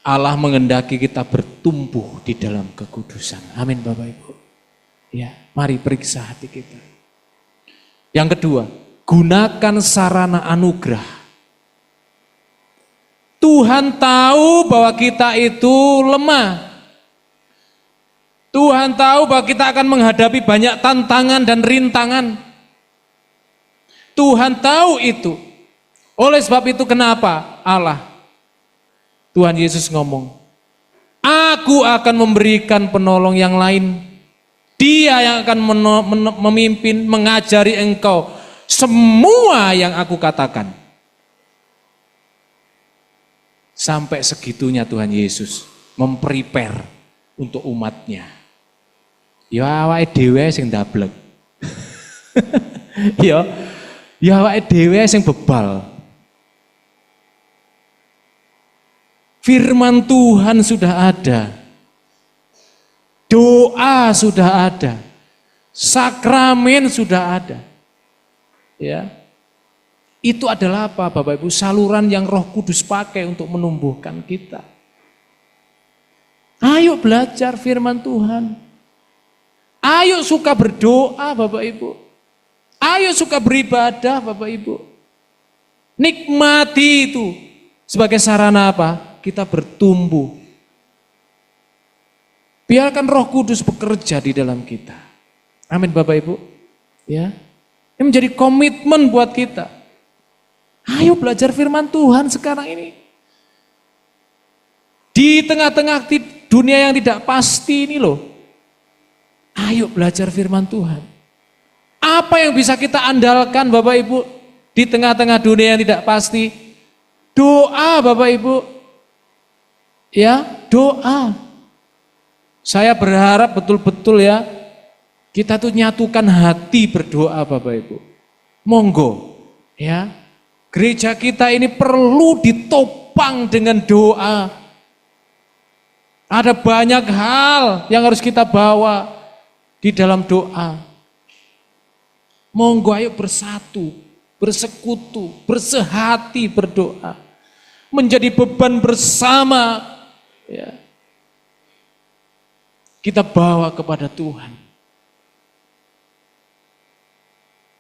Allah menghendaki kita bertumbuh di dalam kekudusan. Amin Bapak Ibu. Ya, mari periksa hati kita. Yang kedua, gunakan sarana anugerah. Tuhan tahu bahwa kita itu lemah. Tuhan tahu bahwa kita akan menghadapi banyak tantangan dan rintangan. Tuhan tahu itu. Oleh sebab itu kenapa Tuhan Yesus ngomong, aku akan memberikan penolong yang lain. Dia yang akan memimpin, mengajari engkau semua yang aku katakan. Sampai segitunya Tuhan Yesus memprepare untuk umatnya. Ya awake dhewe sing ndablek. Ya awake dhewe sing bebal. Firman Tuhan sudah ada. Doa sudah ada. Sakramen sudah ada. Ya. Itu adalah apa Bapak Ibu? Saluran yang Roh Kudus pakai untuk menumbuhkan kita. Ayo belajar firman Tuhan. Ayo suka berdoa Bapak Ibu. Ayo suka beribadah Bapak Ibu. Nikmati itu sebagai sarana apa? Kita bertumbuh. Biarkan Roh Kudus bekerja di dalam kita. Amin Bapak Ibu. Ya. Ini menjadi komitmen buat kita. Ayo belajar firman Tuhan sekarang ini. Di tengah-tengah dunia yang tidak pasti ini loh, ayo belajar firman Tuhan. Apa yang bisa kita andalkan Bapak Ibu di tengah-tengah dunia yang tidak pasti? Doa Bapak Ibu. Ya, doa. Saya berharap betul-betul ya, kita tuh nyatukan hati berdoa Bapak Ibu. Monggo, ya. Gereja kita ini perlu ditopang dengan doa. Ada banyak hal yang harus kita bawa di dalam doa. Monggo ayo bersatu, bersekutu, bersehati berdoa. Menjadi beban bersama. Ya. Kita bawa kepada Tuhan.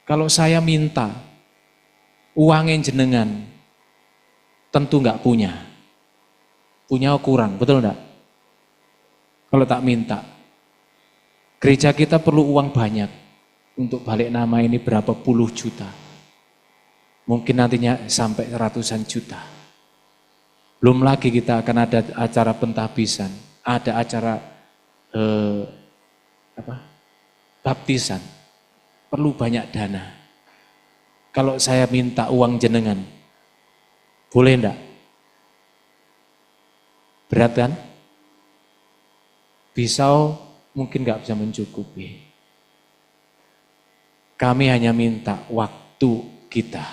Kalau saya minta uangnya jenengan, tentu enggak punya. Punya kurang, betul enggak? Kalau tak minta. Gereja kita perlu uang banyak untuk balik nama ini berapa puluh juta. Mungkin nantinya sampai ratusan juta. Belum lagi kita akan ada acara pentahbisan, ada acara baptisan. Perlu banyak dana. Kalau saya minta uang jenengan, boleh enggak? Berat kan? Pisau mungkin enggak bisa mencukupi. Kami hanya minta waktu kita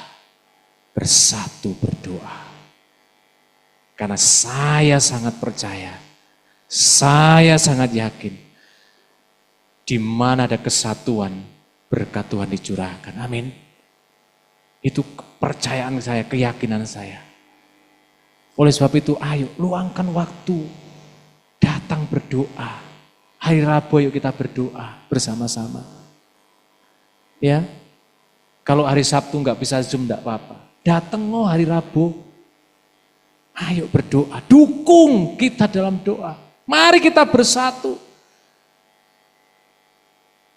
bersatu berdoa. Karena saya sangat percaya, saya sangat yakin, di mana ada kesatuan, berkat Tuhan dicurahkan. Amin. Itu kepercayaan saya, keyakinan saya. Oleh sebab itu, ayo luangkan waktu, datang berdoa. Hari Rabu yuk kita berdoa bersama-sama. Ya, kalau hari Sabtu nggak bisa Zoom nggak apa-apa. Datang hari Rabu, ayo berdoa, dukung kita dalam doa. Mari kita bersatu.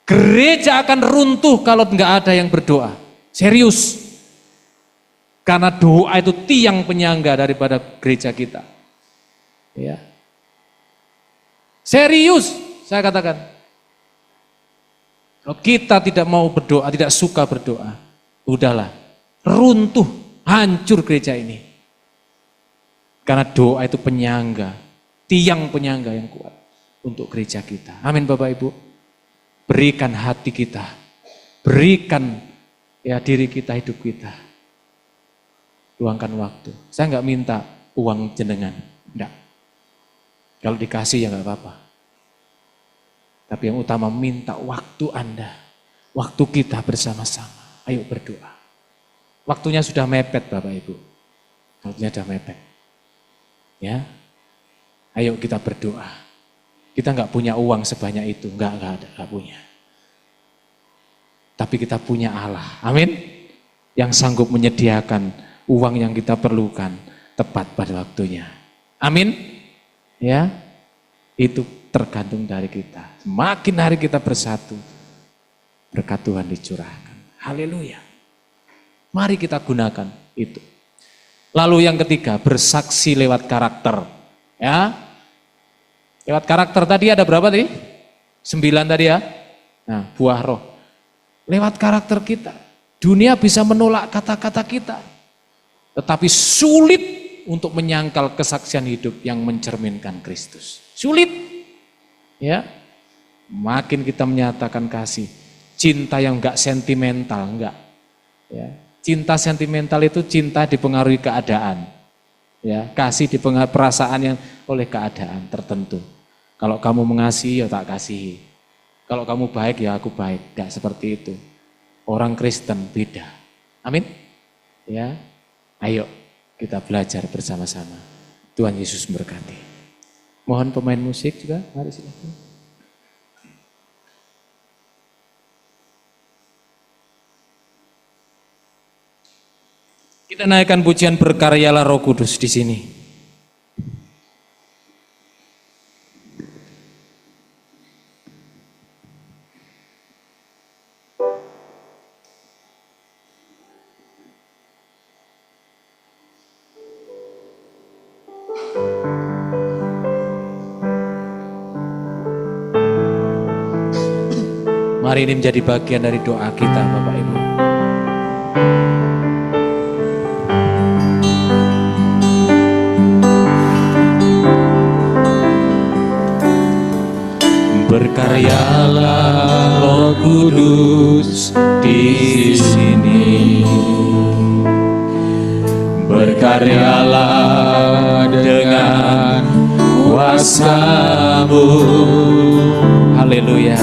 Gereja akan runtuh kalau nggak ada yang berdoa. Serius. Karena doa itu tiang penyangga daripada gereja kita. Ya. Serius, saya katakan. Kalau kita tidak mau berdoa, tidak suka berdoa, udahlah, runtuh, hancur gereja ini. Karena doa itu penyangga, tiang penyangga yang kuat untuk gereja kita. Amin Bapak Ibu. Berikan hati kita, berikan ya diri kita, hidup kita. Luangkan waktu. Saya nggak minta uang jenengan, enggak. Kalau dikasih ya nggak apa-apa. Tapi yang utama minta waktu Anda, waktu kita bersama-sama. Ayo berdoa. Waktunya sudah mepet Bapak Ibu. Waktunya sudah mepet. Ya, ayo kita berdoa. Kita nggak punya uang sebanyak itu, nggak ada, nggak punya. Tapi kita punya Allah, amin. Yang sanggup menyediakan uang yang kita perlukan tepat pada waktunya. Amin. Ya. Itu tergantung dari kita. Semakin hari kita bersatu, berkat Tuhan dicurahkan. Haleluya. Mari kita gunakan itu. Lalu yang ketiga, bersaksi lewat karakter. Ya. Lewat karakter tadi ada berapa tadi? 9 tadi ya. Nah, buah roh. Lewat karakter kita. Dunia bisa menolak kata-kata kita. Tetapi sulit untuk menyangkal kesaksian hidup yang mencerminkan Kristus. Sulit. Ya. Makin kita menyatakan kasih, cinta yang enggak sentimental, enggak. Ya. Cinta sentimental itu cinta dipengaruhi keadaan. Ya, kasih dipengaruhi perasaan yang oleh keadaan tertentu. Kalau kamu mengasihi ya tak kasihi. Kalau kamu baik ya aku baik. Enggak seperti itu. Orang Kristen beda. Amin. Ya. Ayo kita belajar bersama-sama. Tuhan Yesus memberkati. Mohon pemain musik juga, mari silakan. Kita naikkan pujian berkaryalah Roh Kudus di sini. Mari ini menjadi bagian dari doa kita Bapak Ibu. Berkaryalah Roh Kudus di sini. Berkaryalah dengan kuasa-Mu. Haleluya.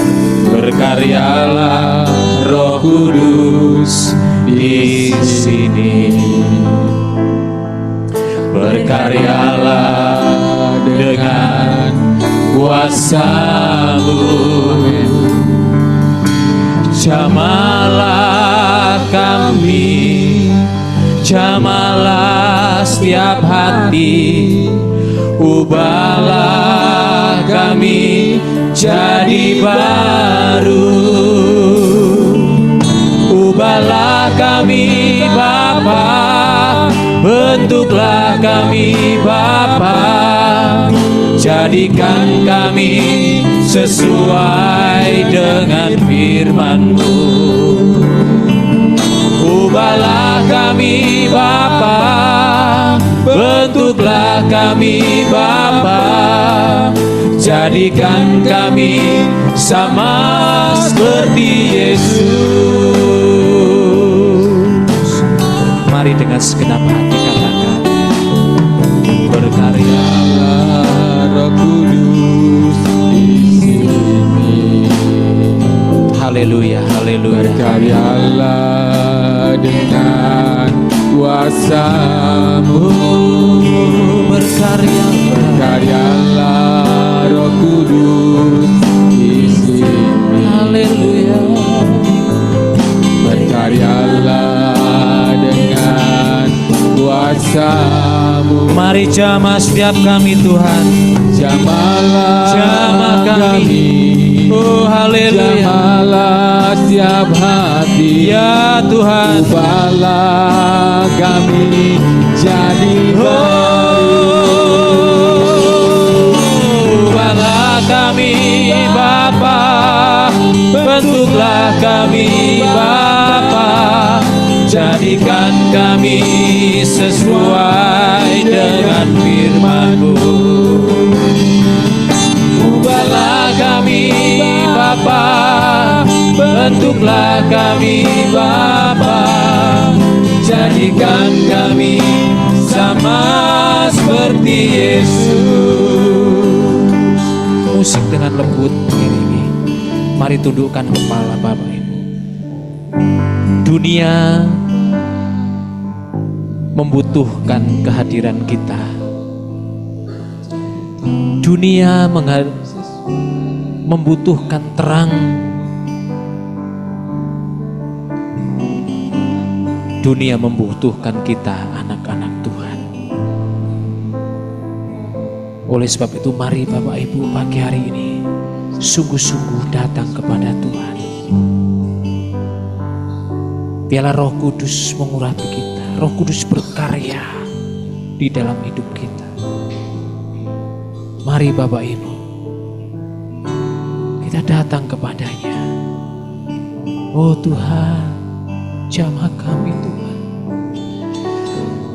Berkaryalah Roh Kudus di sini. Berkaryalah dengan kuasa-Mu. Jamalah kami, jamalah setiap hati, ubahlah kami jadi baru. Ubahlah kami Bapa, bentuklah kami Bapa, jadikan kami sesuai dengan firman-Mu. Ubahlah kami Bapa, bentuklah kami Bapa, jadikan kami sama seperti Yesus. Mari dengan segenap hati katakan, berkaryalah Roh Kudus di sini. Haleluya, haleluya. Berkaryalah dengan kuasa-Mu. Berkaryalah Roh Kudus di sini. Haleluya. Berkaryalah dengan kuasa-Mu. Mari jamah setiap kami Tuhan. Jamah kami. Oh haleluya. Jamalah setiap hati. Ya Tuhan. Ubahlah kami jadi baru. Ubahlah kami Bapa, bentuklah kami Bapa, jadikan kami sesuai dengan firman-Mu. Ubahlah kami Bapa, bentuklah kami Bapa, jadikan kami sama seperti Yesus. Musik dengan lembut mengiringi. Mari tundukkan kepala Bapak Ibu. Dunia membutuhkan kehadiran kita. Dunia membutuhkan terang. Dunia membutuhkan kita, anak-anak Tuhan. Oleh sebab itu mari Bapak Ibu pagi hari ini sungguh-sungguh datang kepada Tuhan. Biarlah Roh Kudus mengurapi kita. Roh Kudus berkarya di dalam hidup kita. Mari Bapak Ibu, kita datang kepadanya. Oh Tuhan, jamah kami Tuhan.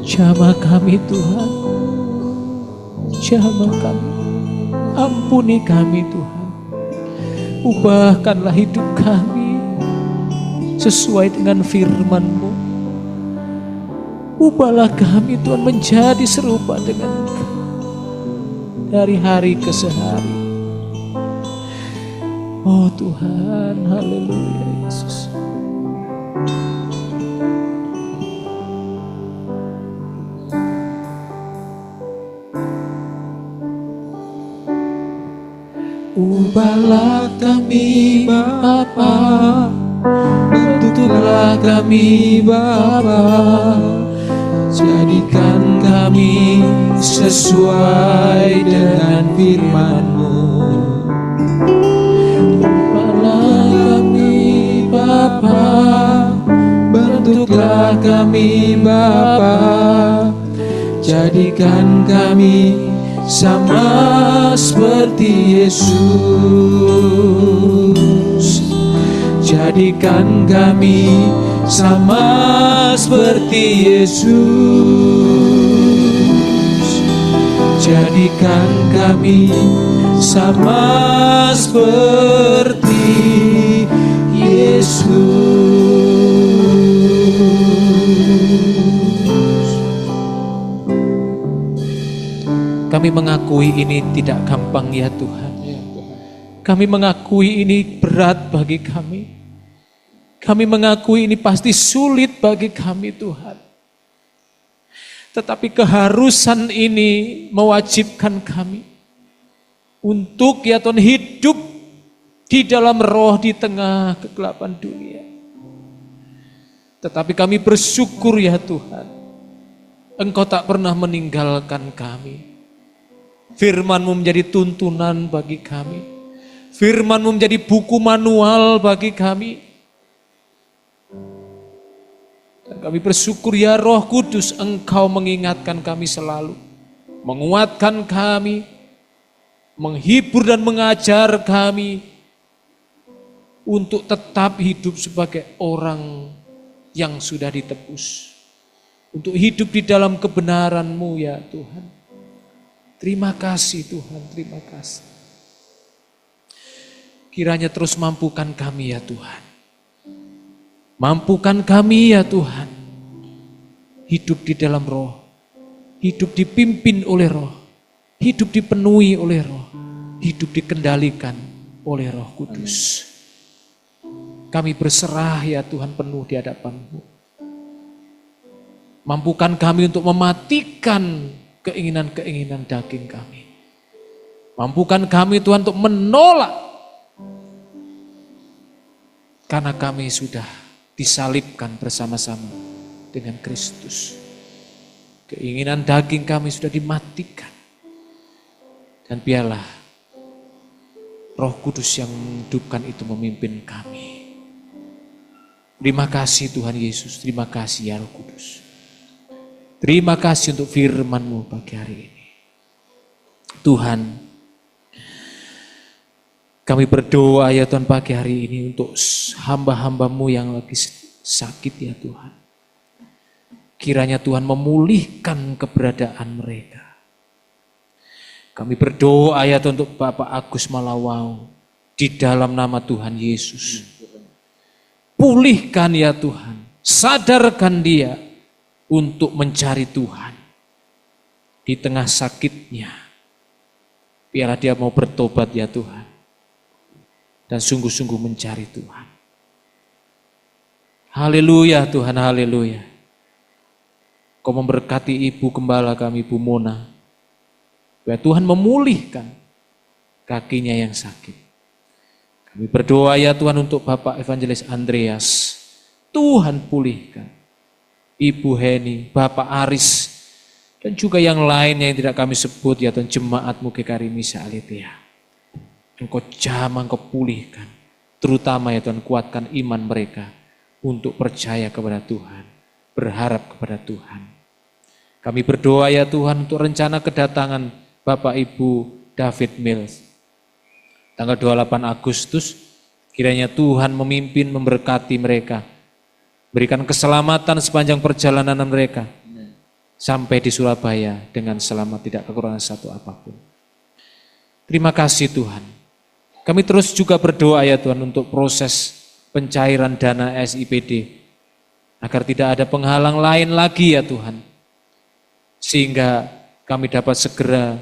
Jamah kami Tuhan. Jamah kami. Ampuni kami Tuhan. Ubahkanlah hidup kami sesuai dengan firman-Mu. Ubahlah kami Tuhan menjadi serupa dengan Engkau dari hari ke sehari. Oh Tuhan, haleluya Yesus. Ubahlah kami Bapa, bentuklah kami Bapa, jadikan kami sesuai dengan firman-Mu. Ubahlah kami Bapa, bentuklah kami Bapa, jadikan kami sama seperti Yesus. Jadikan kami sama seperti Yesus. Jadikan kami sama seperti Yesus. Kami mengakui ini tidak gampang ya Tuhan. Kami mengakui ini berat bagi kami. Kami mengakui ini pasti sulit bagi kami Tuhan. Tetapi keharusan ini mewajibkan kami untuk ya Tuhan hidup di dalam roh di tengah kegelapan dunia. Tetapi kami bersyukur ya Tuhan, Engkau tak pernah meninggalkan kami. Firman-Mu menjadi tuntunan bagi kami. Firman-Mu menjadi buku manual bagi kami. Dan kami bersyukur ya Roh Kudus, Engkau mengingatkan kami selalu, menguatkan kami, menghibur dan mengajar kami untuk tetap hidup sebagai orang yang sudah ditebus. Untuk hidup di dalam kebenaran-Mu ya Tuhan. Terima kasih Tuhan, terima kasih. Kiranya terus mampukan kami ya Tuhan. Mampukan kami ya Tuhan, hidup di dalam roh, hidup dipimpin oleh roh, hidup dipenuhi oleh roh, hidup dikendalikan oleh Roh Kudus. Kami berserah ya Tuhan penuh di hadapan-Mu. Mampukan kami untuk mematikan keinginan-keinginan daging kami. Mampukan kami Tuhan untuk menolak, karena kami sudah disalibkan bersama-sama dengan Kristus. Keinginan daging kami sudah dimatikan. Dan biarlah Roh Kudus yang menghidupkan itu memimpin kami. Terima kasih Tuhan Yesus, terima kasih ya Roh Kudus. Terima kasih untuk firman-Mu pagi hari ini. Tuhan, kami berdoa ya Tuhan pagi hari ini untuk hamba-hamba-Mu yang lagi sakit ya Tuhan. Kiranya Tuhan memulihkan keberadaan mereka. Kami berdoa ya Tuhan untuk Bapak Agus Malawau di dalam nama Tuhan Yesus. Pulihkan ya Tuhan, sadarkan dia untuk mencari Tuhan di tengah sakitnya. Biarlah dia mau bertobat ya Tuhan. Dan sungguh-sungguh mencari Tuhan. Haleluya Tuhan, haleluya. Kau memberkati Ibu Gembala kami, Ibu Mona. Biar Tuhan memulihkan kakinya yang sakit. Kami berdoa ya Tuhan untuk Bapak Evangelis Andreas. Tuhan pulihkan. Ibu Heni, Bapak Aris, dan juga yang lainnya yang tidak kami sebut ya Tuhan, jemaat-Mu GKRI Misa Aletheia. Engkau jamah, Engkau pulihkan. Terutama ya Tuhan, kuatkan iman mereka untuk percaya kepada Tuhan, berharap kepada Tuhan. Kami berdoa ya Tuhan untuk rencana kedatangan Bapak Ibu David Mills. Tanggal 28 Agustus, kiranya Tuhan memimpin, memberkati mereka. Berikan keselamatan sepanjang perjalanan mereka. Sampai di Surabaya dengan selamat, tidak kekurangan satu apapun. Terima kasih Tuhan. Kami terus juga berdoa ya Tuhan untuk proses pencairan dana SIPD. Agar tidak ada penghalang lain lagi ya Tuhan. Sehingga kami dapat segera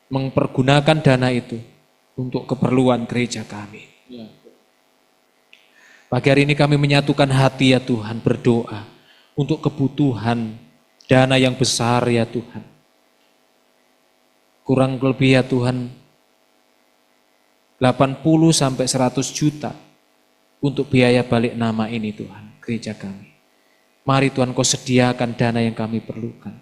mempergunakan dana itu untuk keperluan gereja kami. Pagi hari ini kami menyatukan hati ya Tuhan, berdoa untuk kebutuhan dana yang besar ya Tuhan. Kurang lebih ya Tuhan 80 sampai 100 juta untuk biaya balik nama ini Tuhan, gereja kami. Mari Tuhan Kau sediakan dana yang kami perlukan.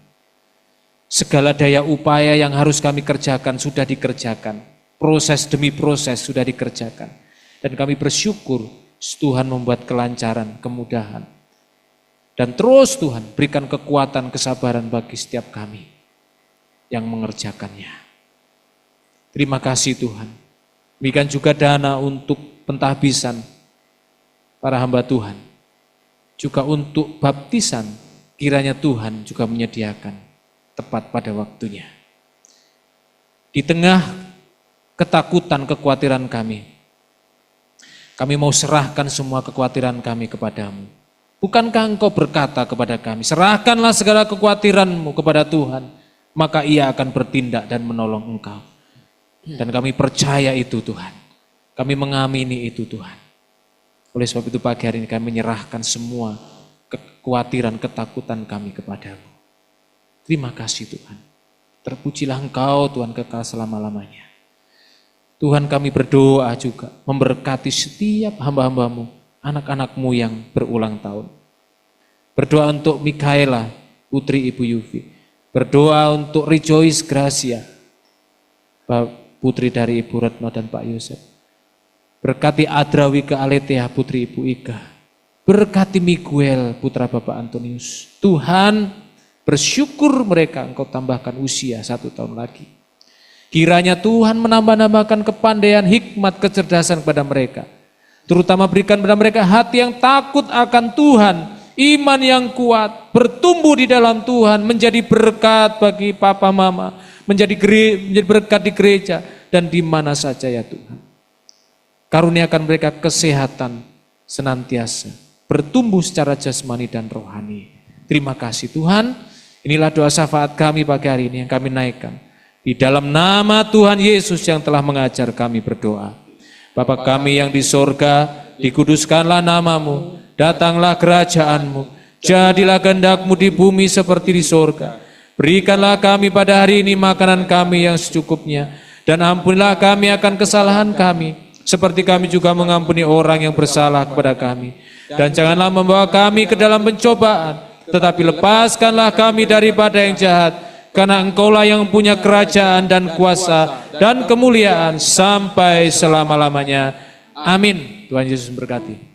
Segala daya upaya yang harus kami kerjakan sudah dikerjakan. Proses demi proses sudah dikerjakan. Dan kami bersyukur Tuhan membuat kelancaran, kemudahan. Dan terus Tuhan berikan kekuatan, kesabaran bagi setiap kami yang mengerjakannya. Terima kasih Tuhan. Berikan juga dana untuk pentahbisan para hamba Tuhan, juga untuk baptisan, kiranya Tuhan juga menyediakan tepat pada waktunya. Di tengah ketakutan, kekhawatiran kami mau serahkan semua kekhawatiran kami kepadamu. Bukankah engkau berkata kepada kami, serahkanlah segala kekhawatiranmu kepada Tuhan, maka ia akan bertindak dan menolong engkau. Dan kami percaya itu Tuhan. Kami mengamini itu Tuhan. Oleh sebab itu pagi hari ini kami menyerahkan semua kekhawatiran, ketakutan kami kepadamu. Terima kasih Tuhan. Terpujilah engkau Tuhan kekal selama-lamanya. Tuhan kami berdoa juga memberkati setiap hamba-hambamu, anak-anakmu yang berulang tahun. Berdoa untuk Mikaela, putri Ibu Yufi. Berdoa untuk Rejoice Gracia, putri dari Ibu Retno dan Pak Yosef. Berkati Adrawika Aletea, putri Ibu Ika. Berkati Miguel, putra Bapak Antonius. Tuhan, bersyukur mereka engkau tambahkan usia 1 tahun lagi. Kiranya Tuhan menambah-nambahkan kepandaian, hikmat, kecerdasan kepada mereka. Terutama berikan kepada mereka hati yang takut akan Tuhan, iman yang kuat, bertumbuh di dalam Tuhan, menjadi berkat bagi papa mama, menjadi berkat di gereja dan di mana saja ya Tuhan. Karuniakan mereka kesehatan senantiasa, bertumbuh secara jasmani dan rohani. Terima kasih Tuhan. Inilah doa syafaat kami pagi hari ini yang kami naikkan. Di dalam nama Tuhan Yesus yang telah mengajar kami berdoa. Bapa kami yang di sorga, dikuduskanlah namamu, datanglah kerajaanmu, jadilah kehendak-Mu di bumi seperti di sorga. Berikanlah kami pada hari ini makanan kami yang secukupnya, dan ampunilah kami akan kesalahan kami, seperti kami juga mengampuni orang yang bersalah kepada kami. Dan janganlah membawa kami ke dalam pencobaan, tetapi lepaskanlah kami daripada yang jahat, karena Engkaulah yang punya kerajaan dan kuasa dan kemuliaan sampai selama-lamanya. Amin. Tuhan Yesus memberkati.